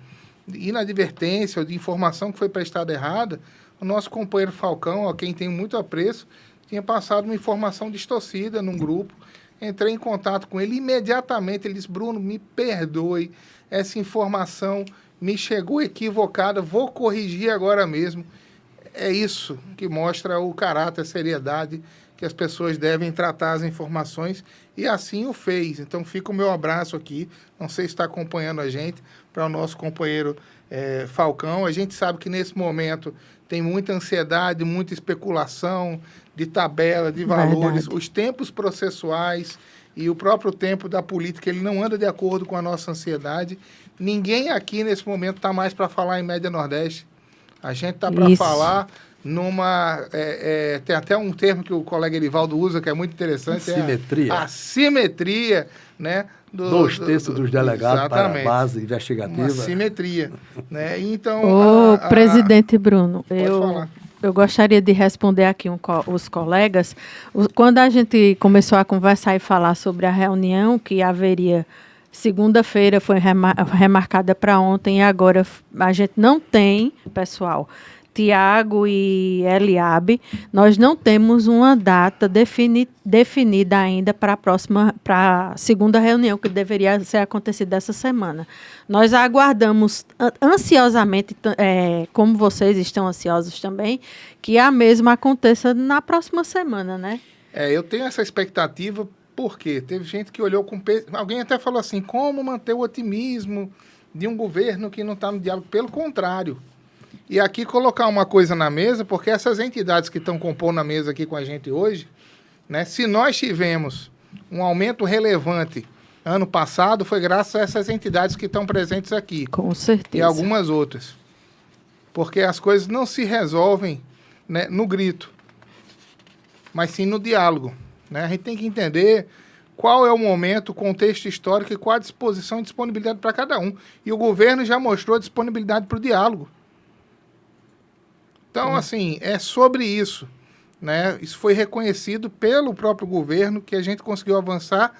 inadvertência ou de informação que foi prestada errada, o nosso companheiro Falcão, a quem tenho muito apreço, tinha passado uma informação distorcida num grupo. Entrei em contato com ele imediatamente, ele disse: Bruno, me perdoe, essa informação me chegou equivocada, vou corrigir agora mesmo. É isso que mostra o caráter, a seriedade que as pessoas devem tratar as informações, e assim o fez. Então fica o meu abraço aqui, não sei se está acompanhando a gente, para o nosso companheiro Falcão. A gente sabe que nesse momento tem muita ansiedade, muita especulação de tabela, de valores, os tempos processuais e o próprio tempo da política, ele não anda de acordo com a nossa ansiedade. Ninguém aqui nesse momento está mais para falar em média Nordeste. A gente está para falar numa... tem até um termo que o colega Erivaldo usa, que é muito interessante. Simetria. A simetria, né? 2/3 dos delegados exatamente, para a base investigativa. Uma simetria, né? Então... Presidente Bruno, pode falar. Eu gostaria de responder aqui os colegas. Quando a gente começou a conversar e falar sobre a reunião que haveria segunda-feira, foi remarcada para ontem, e agora a gente não tem, pessoal, Tiago e Eliabe, nós não temos uma data definida ainda para a segunda reunião, que deveria ser acontecida essa semana. Nós aguardamos ansiosamente, como vocês estão ansiosos também, que a mesma aconteça na próxima semana, né? Eu tenho essa expectativa, porque teve gente que olhou com... Alguém até falou assim, como manter o otimismo de um governo que não está no diálogo? Pelo contrário. E aqui colocar uma coisa na mesa, porque essas entidades que estão compondo a mesa aqui com a gente hoje, né, se nós tivemos um aumento relevante ano passado, foi graças a essas entidades que estão presentes aqui. Com certeza. E algumas outras. Porque as coisas não se resolvem, né, no grito, mas sim no diálogo, né? A gente tem que entender qual é o momento, o contexto histórico e qual a disposição e disponibilidade para cada um. E o governo já mostrou disponibilidade para o diálogo. Então, assim, é sobre isso, né? Isso foi reconhecido pelo próprio governo, que a gente conseguiu avançar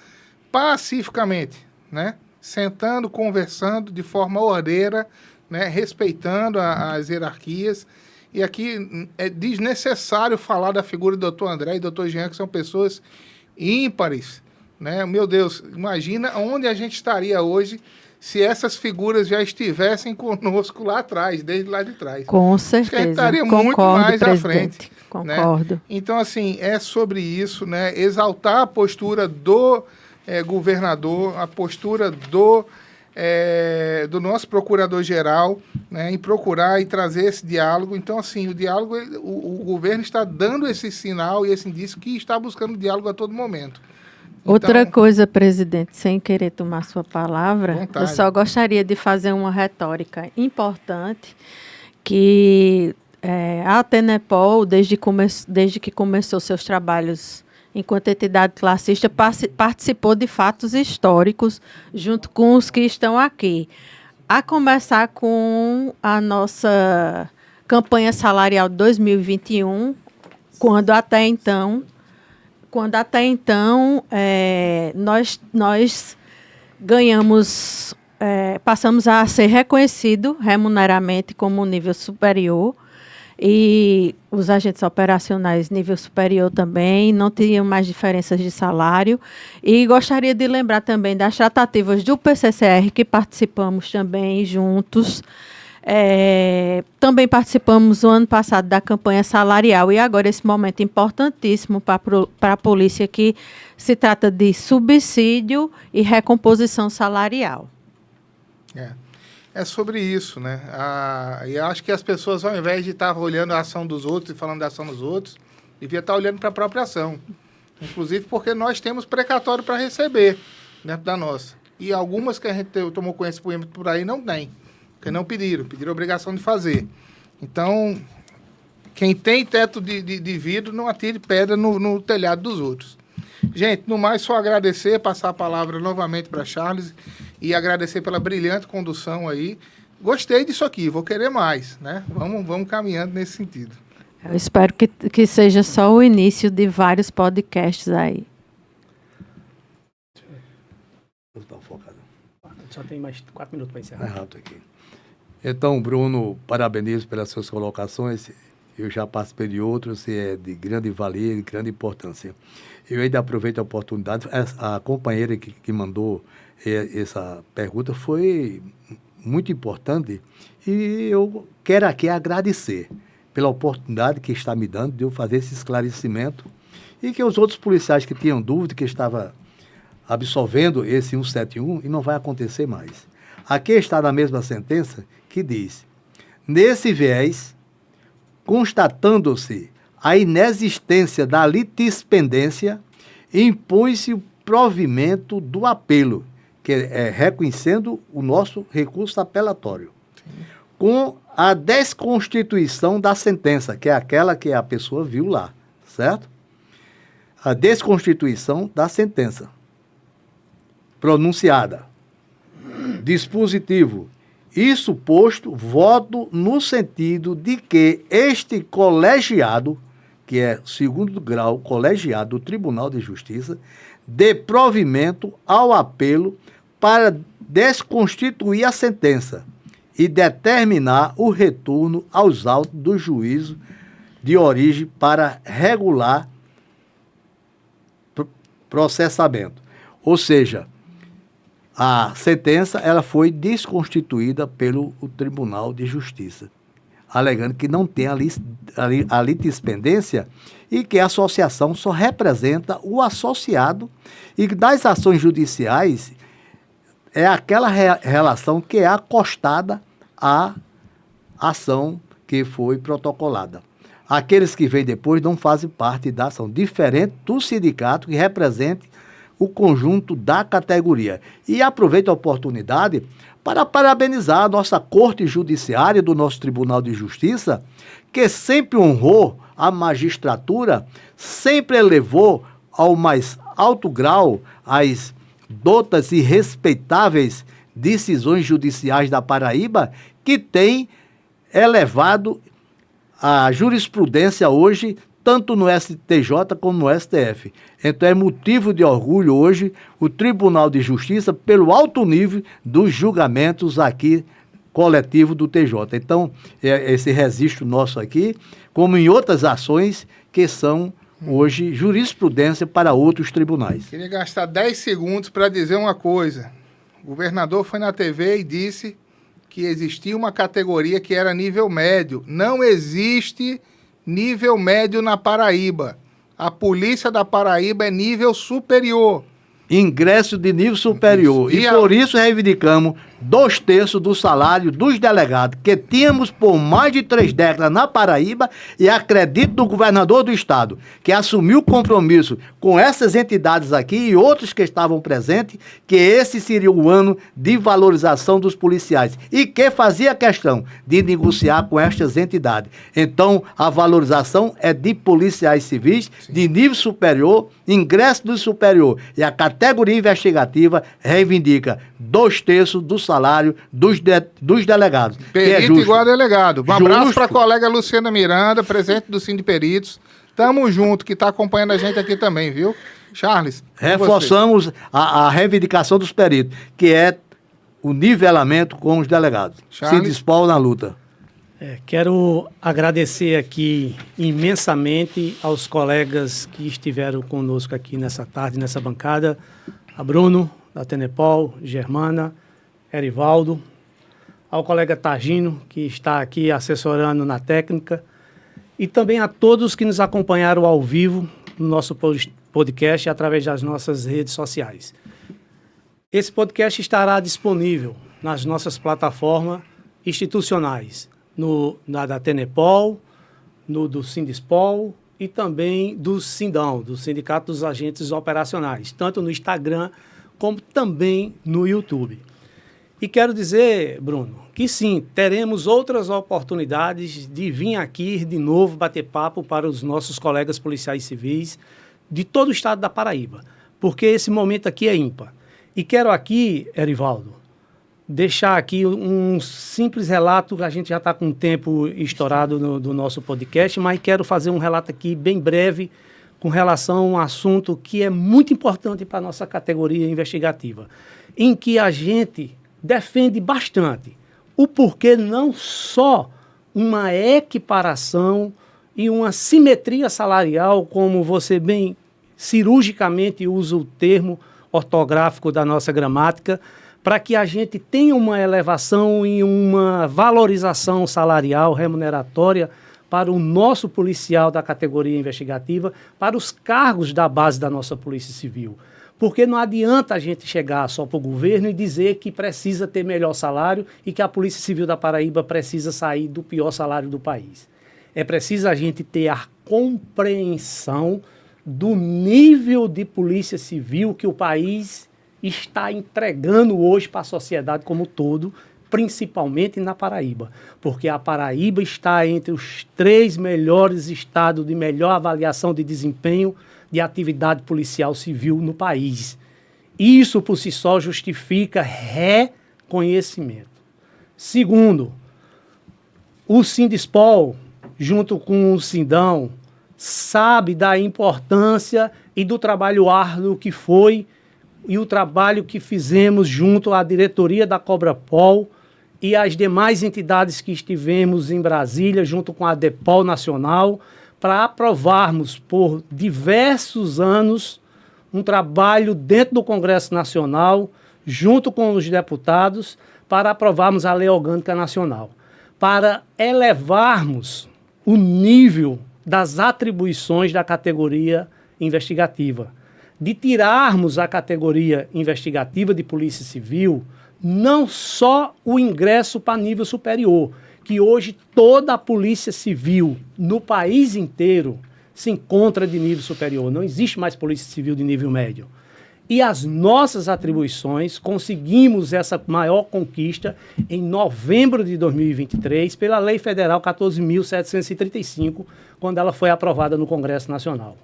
pacificamente, né? Sentando, conversando de forma ordeira, né? Respeitando as hierarquias. E aqui é desnecessário falar da figura do Dr. André e do Dr. Jean, que são pessoas ímpares, né? Meu Deus, imagina onde a gente estaria hoje se essas figuras já estivessem conosco lá atrás, desde lá de trás. Com certeza. Acho que a gente estaria muito mais à frente. Concordo. Né? Então, assim, é sobre isso, né? Exaltar a postura do governador, a postura do nosso procurador-geral, né? Em procurar e trazer esse diálogo. Então, assim, o diálogo, o governo está dando esse sinal e esse indício que está buscando diálogo a todo momento. Outra coisa, presidente, sem querer tomar sua palavra, vontade. Eu só gostaria de fazer uma retórica importante, que a Atenepol, desde que começou seus trabalhos enquanto entidade classista, participou de fatos históricos junto com os que estão aqui. A começar com a nossa campanha salarial de 2021, quando até então nós ganhamos, passamos a ser reconhecido remuneramente como nível superior, e os agentes operacionais nível superior também, não tinham mais diferenças de salário. E gostaria de lembrar também das tratativas do PCCR, que participamos também juntos. Também participamos no ano passado da campanha salarial, e agora esse momento importantíssimo para a polícia, que se trata de subsídio e recomposição salarial. É sobre isso, né? E eu acho que as pessoas, ao invés de estar olhando a ação dos outros e falando da ação dos outros, devia estar olhando para a própria ação. Inclusive porque nós temos precatório para receber dentro da nossa. E algumas que a gente tomou conhecimento por aí não tem, porque não pediram a obrigação de fazer. Então, quem tem teto de vidro não atire pedra no telhado dos outros. Gente, no mais, só agradecer, passar a palavra novamente para Charles e agradecer pela brilhante condução aí. Gostei disso aqui, vou querer mais, né? Vamos caminhando nesse sentido. Eu espero que seja só o início de vários podcasts aí. Só tem mais 4 minutos para encerrar. É rápido aqui. Então, Bruno, parabenizo pelas suas colocações. Eu já participei de outros e é de grande valia, de grande importância. Eu ainda aproveito a oportunidade. A companheira que mandou essa pergunta foi muito importante e eu quero aqui agradecer pela oportunidade que está me dando de eu fazer esse esclarecimento e que os outros policiais que tinham dúvida, que estavam absolvendo esse 171 e não vai acontecer mais. Aqui está na mesma sentença que diz: nesse viés, constatando-se a inexistência da litispendência, impõe-se o provimento do apelo, que é reconhecendo o nosso recurso apelatório, com a desconstituição da sentença, que é aquela que a pessoa viu lá, certo? A desconstituição da sentença pronunciada. Dispositivo. Isso posto, voto no sentido de que este colegiado, que é segundo grau colegiado do Tribunal de Justiça, dê provimento ao apelo para desconstituir a sentença e determinar o retorno aos autos do juízo de origem para regular processamento. Ou seja, a sentença ela foi desconstituída pelo Tribunal de Justiça, alegando que não tem a litispendência e que a associação só representa o associado e que das ações judiciais é aquela relação que é acostada à ação que foi protocolada. Aqueles que vêm depois não fazem parte da ação, diferente do sindicato que representa o conjunto da categoria. E aproveito a oportunidade para parabenizar a nossa Corte Judiciária do nosso Tribunal de Justiça, que sempre honrou a magistratura, sempre elevou ao mais alto grau as dotas e respeitáveis decisões judiciais da Paraíba, que tem elevado a jurisprudência hoje, tanto no STJ como no STF. Então é motivo de orgulho hoje o Tribunal de Justiça pelo alto nível dos julgamentos aqui coletivo do TJ. Então, esse registro nosso aqui, como em outras ações que são hoje jurisprudência para outros tribunais. Queria gastar 10 segundos para dizer uma coisa. O governador foi na TV e disse que existia uma categoria que era nível médio. Não existe nível médio na Paraíba. A polícia da Paraíba é nível superior. Ingresso de nível superior. Isso. E por isso reivindicamos 2/3 do salário dos delegados, que tínhamos por mais de 3 décadas na Paraíba, e acredito no governador do estado, que assumiu o compromisso com essas entidades aqui e outros que estavam presentes, que esse seria o ano de valorização dos policiais, e que fazia questão de negociar com estas entidades. Então, a valorização é de policiais civis, sim, de nível superior, ingresso do superior, e a categoria investigativa reivindica 2/3 do salário dos delegados. Perito igual a delegado. Um abraço para a Justo. colega Luciana Miranda, presidente do Sindiperitos. Tamo junto, que está acompanhando a gente aqui também, viu? Charles, Reforçamos a reivindicação dos peritos, que é o nivelamento com os delegados. Charles? Se dispõe na luta. Quero agradecer aqui imensamente aos colegas que estiveram conosco aqui nessa tarde, nessa bancada. A Bruno, da Tenepol, Germana, Erivaldo, ao colega Targino, que está aqui assessorando na técnica, e também a todos que nos acompanharam ao vivo no nosso podcast através das nossas redes sociais. Esse podcast estará disponível nas nossas plataformas institucionais, da Tenepol, do Sindispol e também do Sindão, do Sindicato dos Agentes Operacionais, tanto no Instagram como também no YouTube. E quero dizer, Bruno, que sim, teremos outras oportunidades de vir aqui de novo bater papo para os nossos colegas policiais civis de todo o estado da Paraíba, porque esse momento aqui é ímpar. E quero aqui, Erivaldo, deixar aqui um simples relato, a gente já está com um tempo estourado do nosso podcast, mas quero fazer um relato aqui bem breve com relação a um assunto que é muito importante para a nossa categoria investigativa, em que a gente defende bastante o porquê não só uma equiparação e uma simetria salarial, como você bem cirurgicamente usa o termo ortográfico da nossa gramática, para que a gente tenha uma elevação e uma valorização salarial remuneratória para o nosso policial da categoria investigativa, para os cargos da base da nossa Polícia Civil. Porque não adianta a gente chegar só para o governo e dizer que precisa ter melhor salário e que a Polícia Civil da Paraíba precisa sair do pior salário do país. É preciso a gente ter a compreensão do nível de Polícia Civil que o país está entregando hoje para a sociedade como um todo, principalmente na Paraíba, porque a Paraíba está entre os 3 melhores estados de melhor avaliação de desempenho de atividade policial civil no país. Isso por si só justifica reconhecimento. Segundo, o Sindispol, junto com o Sindão, sabe da importância e do trabalho árduo que foi e o trabalho que fizemos junto à diretoria da Cobrapol e às demais entidades que estivemos em Brasília, junto com a DEPOL Nacional, para aprovarmos por diversos anos um trabalho dentro do Congresso Nacional, junto com os deputados, para aprovarmos a Lei Orgânica Nacional, para elevarmos o nível das atribuições da categoria investigativa, de tirarmos a categoria investigativa de Polícia Civil não só o ingresso para nível superior, que hoje toda a Polícia Civil no país inteiro se encontra de nível superior, não existe mais Polícia Civil de nível médio. E as nossas atribuições, conseguimos essa maior conquista em novembro de 2023 pela Lei Federal 14.735, quando ela foi aprovada no Congresso Nacional.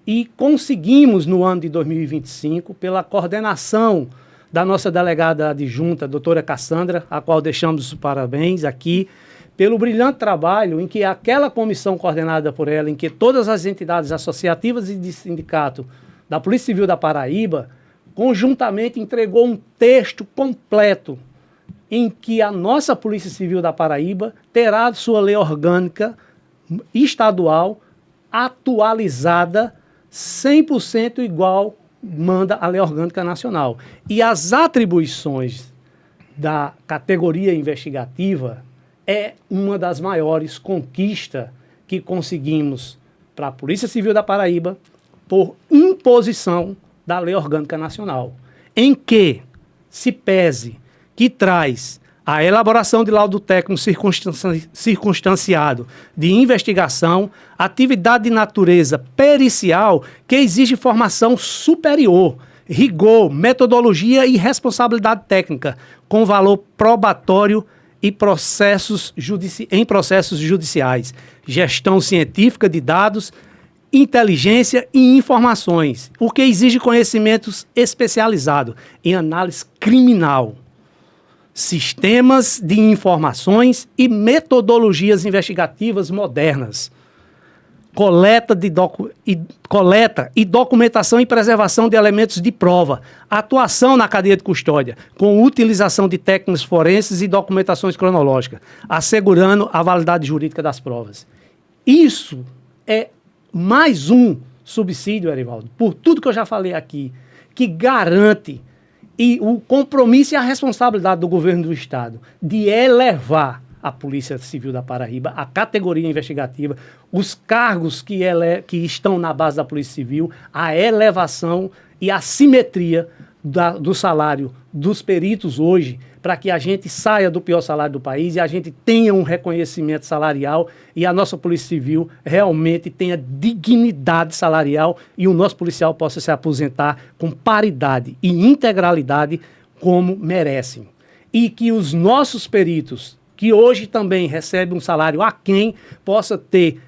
E conseguimos no ano de 2025, pela coordenação da nossa delegada adjunta, doutora Cassandra, a qual deixamos os parabéns aqui, pelo brilhante trabalho em que aquela comissão coordenada por ela, em que todas as entidades associativas e de sindicato da Polícia Civil da Paraíba, conjuntamente entregou um texto completo em que a nossa Polícia Civil da Paraíba terá sua lei orgânica estadual atualizada 100% igual manda a Lei Orgânica Nacional. E as atribuições da categoria investigativa é uma das maiores conquistas que conseguimos para a Polícia Civil da Paraíba por imposição da Lei Orgânica Nacional, em que se pese que traz a elaboração de laudo técnico circunstanciado de investigação, atividade de natureza pericial que exige formação superior, rigor, metodologia e responsabilidade técnica, com valor probatório e em processos judiciais, gestão científica de dados, inteligência e informações, o que exige conhecimentos especializados em análise criminal, sistemas de informações e metodologias investigativas modernas, coleta e documentação e preservação de elementos de prova, atuação na cadeia de custódia, com utilização de técnicas forenses e documentações cronológicas, assegurando a validade jurídica das provas. Isso é mais um subsídio, Erivaldo, por tudo que eu já falei aqui, que garante e o compromisso e a responsabilidade do governo do Estado de elevar a Polícia Civil da Paraíba, a categoria investigativa, os cargos que estão na base da Polícia Civil, a elevação e a simetria do salário dos peritos hoje, para que a gente saia do pior salário do país e a gente tenha um reconhecimento salarial e a nossa Polícia Civil realmente tenha dignidade salarial e o nosso policial possa se aposentar com paridade e integralidade como merecem. E que os nossos peritos, que hoje também recebem um salário aquém, possa ter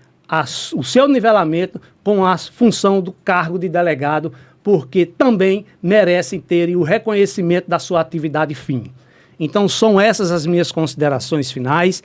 o seu nivelamento com a função do cargo de delegado, porque também merecem ter o reconhecimento da sua atividade fim. Então, são essas as minhas considerações finais,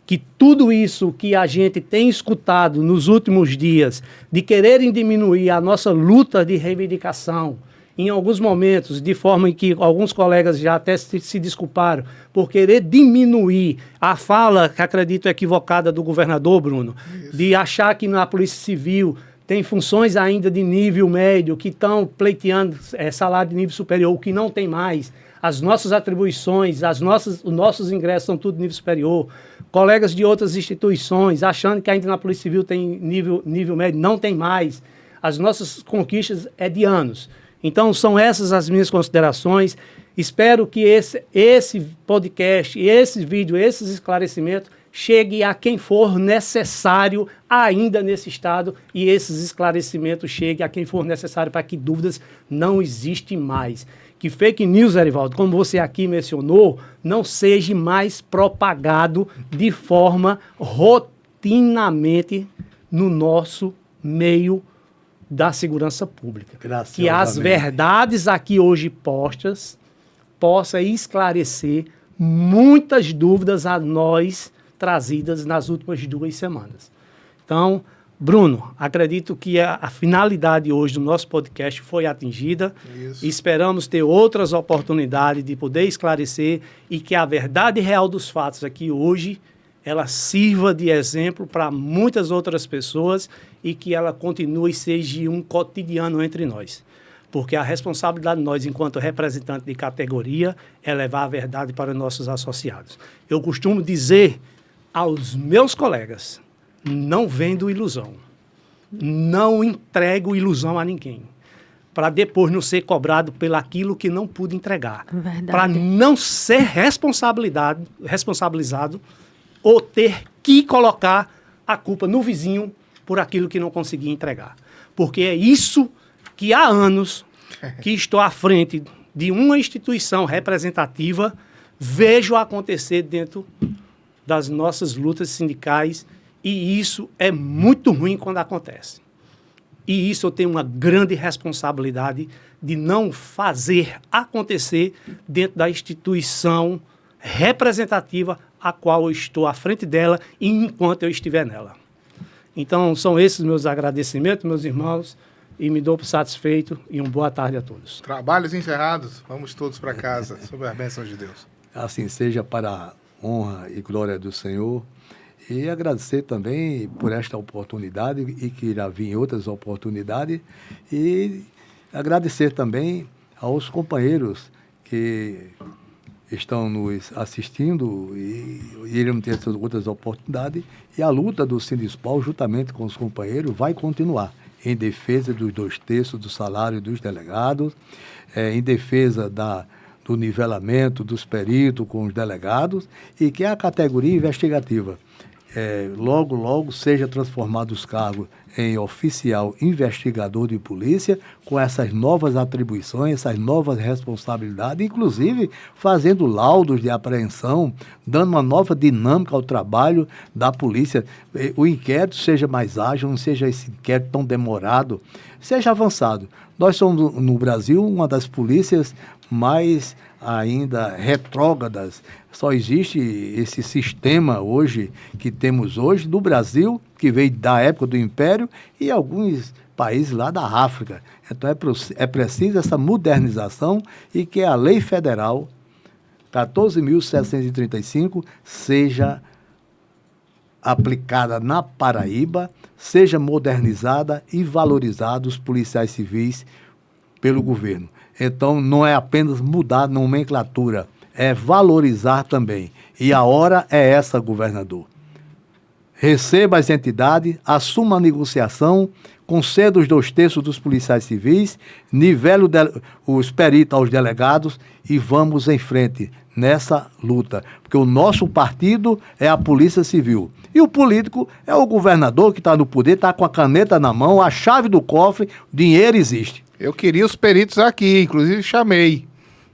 que tudo isso que a gente tem escutado nos últimos dias, de quererem diminuir a nossa luta de reivindicação, em alguns momentos, de forma em que alguns colegas já até se desculparam por querer diminuir a fala, que acredito equivocada, do governador, Bruno, de achar que na Polícia Civil tem funções ainda de nível médio, que estão pleiteando salário de nível superior, o que não tem mais. As nossas atribuições, os nossos ingressos são tudo de nível superior. Colegas de outras instituições achando que ainda na Polícia Civil tem nível médio, não tem mais. As nossas conquistas é de anos. Então, são essas as minhas considerações. Espero que esse podcast, esse vídeo, esses esclarecimentos chegue a quem for necessário ainda nesse estado e esses esclarecimentos cheguem a quem for necessário para que dúvidas não existem mais. Que fake news, Erivaldo, como você aqui mencionou, não seja mais propagado de forma rotinamente no nosso meio da segurança pública. Que as verdades aqui hoje postas possam esclarecer muitas dúvidas a nós trazidas nas últimas 2 semanas. Então, Bruno, acredito que a finalidade hoje do nosso podcast foi atingida. Isso. Esperamos ter outras oportunidades de poder esclarecer e que a verdade real dos fatos aqui hoje ela sirva de exemplo para muitas outras pessoas e que ela continue e seja um cotidiano entre nós. Porque a responsabilidade de nós, enquanto representante de categoria, é levar a verdade para os nossos associados. Eu costumo dizer aos meus colegas, não vendo ilusão, não entrego ilusão a ninguém, para depois não ser cobrado pelo aquilo que não pude entregar, para não ser responsabilizado ou ter que colocar a culpa no vizinho por aquilo que não consegui entregar. Porque é isso que há anos que estou à frente de uma instituição representativa, vejo acontecer dentro das nossas lutas sindicais, e isso é muito ruim quando acontece. E isso eu tenho uma grande responsabilidade de não fazer acontecer dentro da instituição representativa a qual eu estou à frente dela e enquanto eu estiver nela. Então, são esses meus agradecimentos, meus irmãos, e me dou por satisfeito e uma boa tarde a todos. Trabalhos encerrados, vamos todos para casa, sob a bênção de Deus. Assim seja, para a honra e glória do Senhor. E agradecer também por esta oportunidade e que irá vir outras oportunidades. E agradecer também aos companheiros que estão nos assistindo e irão ter outras oportunidades. E a luta do Sindispal, juntamente com os companheiros, vai continuar em defesa dos 2/3 do salário dos delegados, em defesa do nivelamento dos peritos com os delegados e que a categoria investigativa logo seja transformado os cargos em oficial investigador de polícia, com essas novas atribuições, essas novas responsabilidades, inclusive fazendo laudos de apreensão, dando uma nova dinâmica ao trabalho da polícia. O inquérito seja mais ágil, não seja esse inquérito tão demorado, seja avançado. Nós somos, no Brasil, uma das polícias mais ainda retrógradas. Só existe esse sistema hoje, que temos hoje, no Brasil, que veio da época do Império, e alguns países lá da África. Então é preciso essa modernização e que a lei federal 14.735 seja aplicada na Paraíba, seja modernizada e valorizada os policiais civis pelo governo. Então, não é apenas mudar a nomenclatura, é valorizar também. E a hora é essa, governador. Receba as entidades, assuma a negociação concedo os 2/3 dos policiais civis, nivelo os peritos aos delegados e vamos em frente nessa luta. Porque o nosso partido é a Polícia Civil. E o político é o governador que está no poder, está com a caneta na mão, a chave do cofre, o dinheiro existe. Eu queria os peritos aqui, inclusive chamei.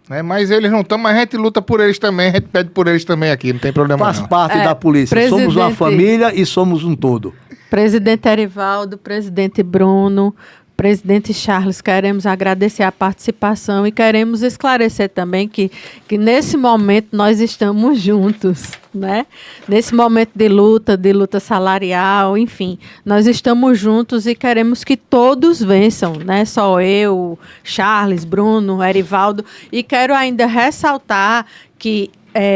Né? Mas eles não estão, mas a gente luta por eles também, a gente pede por eles também aqui, não tem problema Faz não. parte da polícia. Somos uma família e somos um todo. Presidente Erivaldo, presidente Bruno, presidente Charles, queremos agradecer a participação e queremos esclarecer também que nesse momento nós estamos juntos, né? Nesse momento de luta salarial, enfim, nós estamos juntos e queremos que todos vençam, né? Só eu, Charles, Bruno, Erivaldo, e quero ainda ressaltar que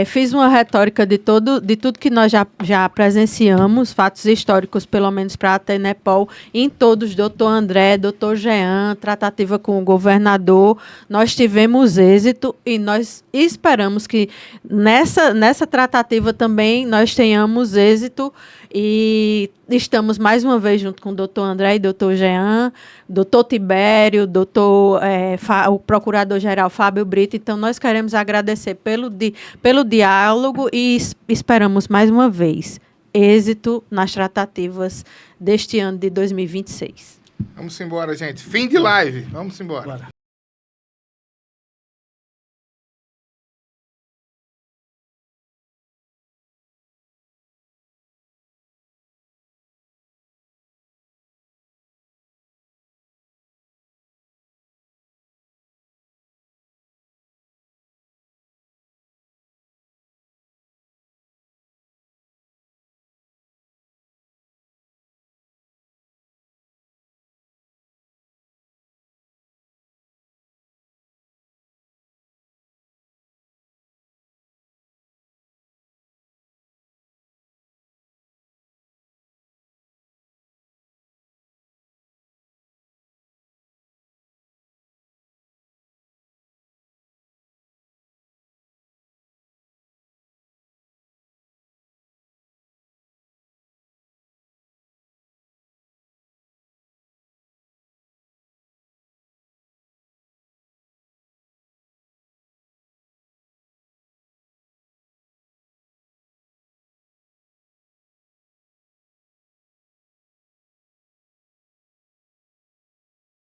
fiz uma retórica de tudo que nós já presenciamos, fatos históricos, pelo menos para a Tenepol, em todos, doutor André, doutor Jean, tratativa com o governador, nós tivemos êxito e nós esperamos que nessa tratativa também nós tenhamos êxito e estamos mais uma vez junto com o doutor André e doutor Jean, doutor Tibério, o procurador-geral Fábio Brito. Então, nós queremos agradecer pelo diálogo e esperamos mais uma vez êxito nas tratativas deste ano de 2026. Vamos embora, gente. Fim de live. Vamos embora. Bora.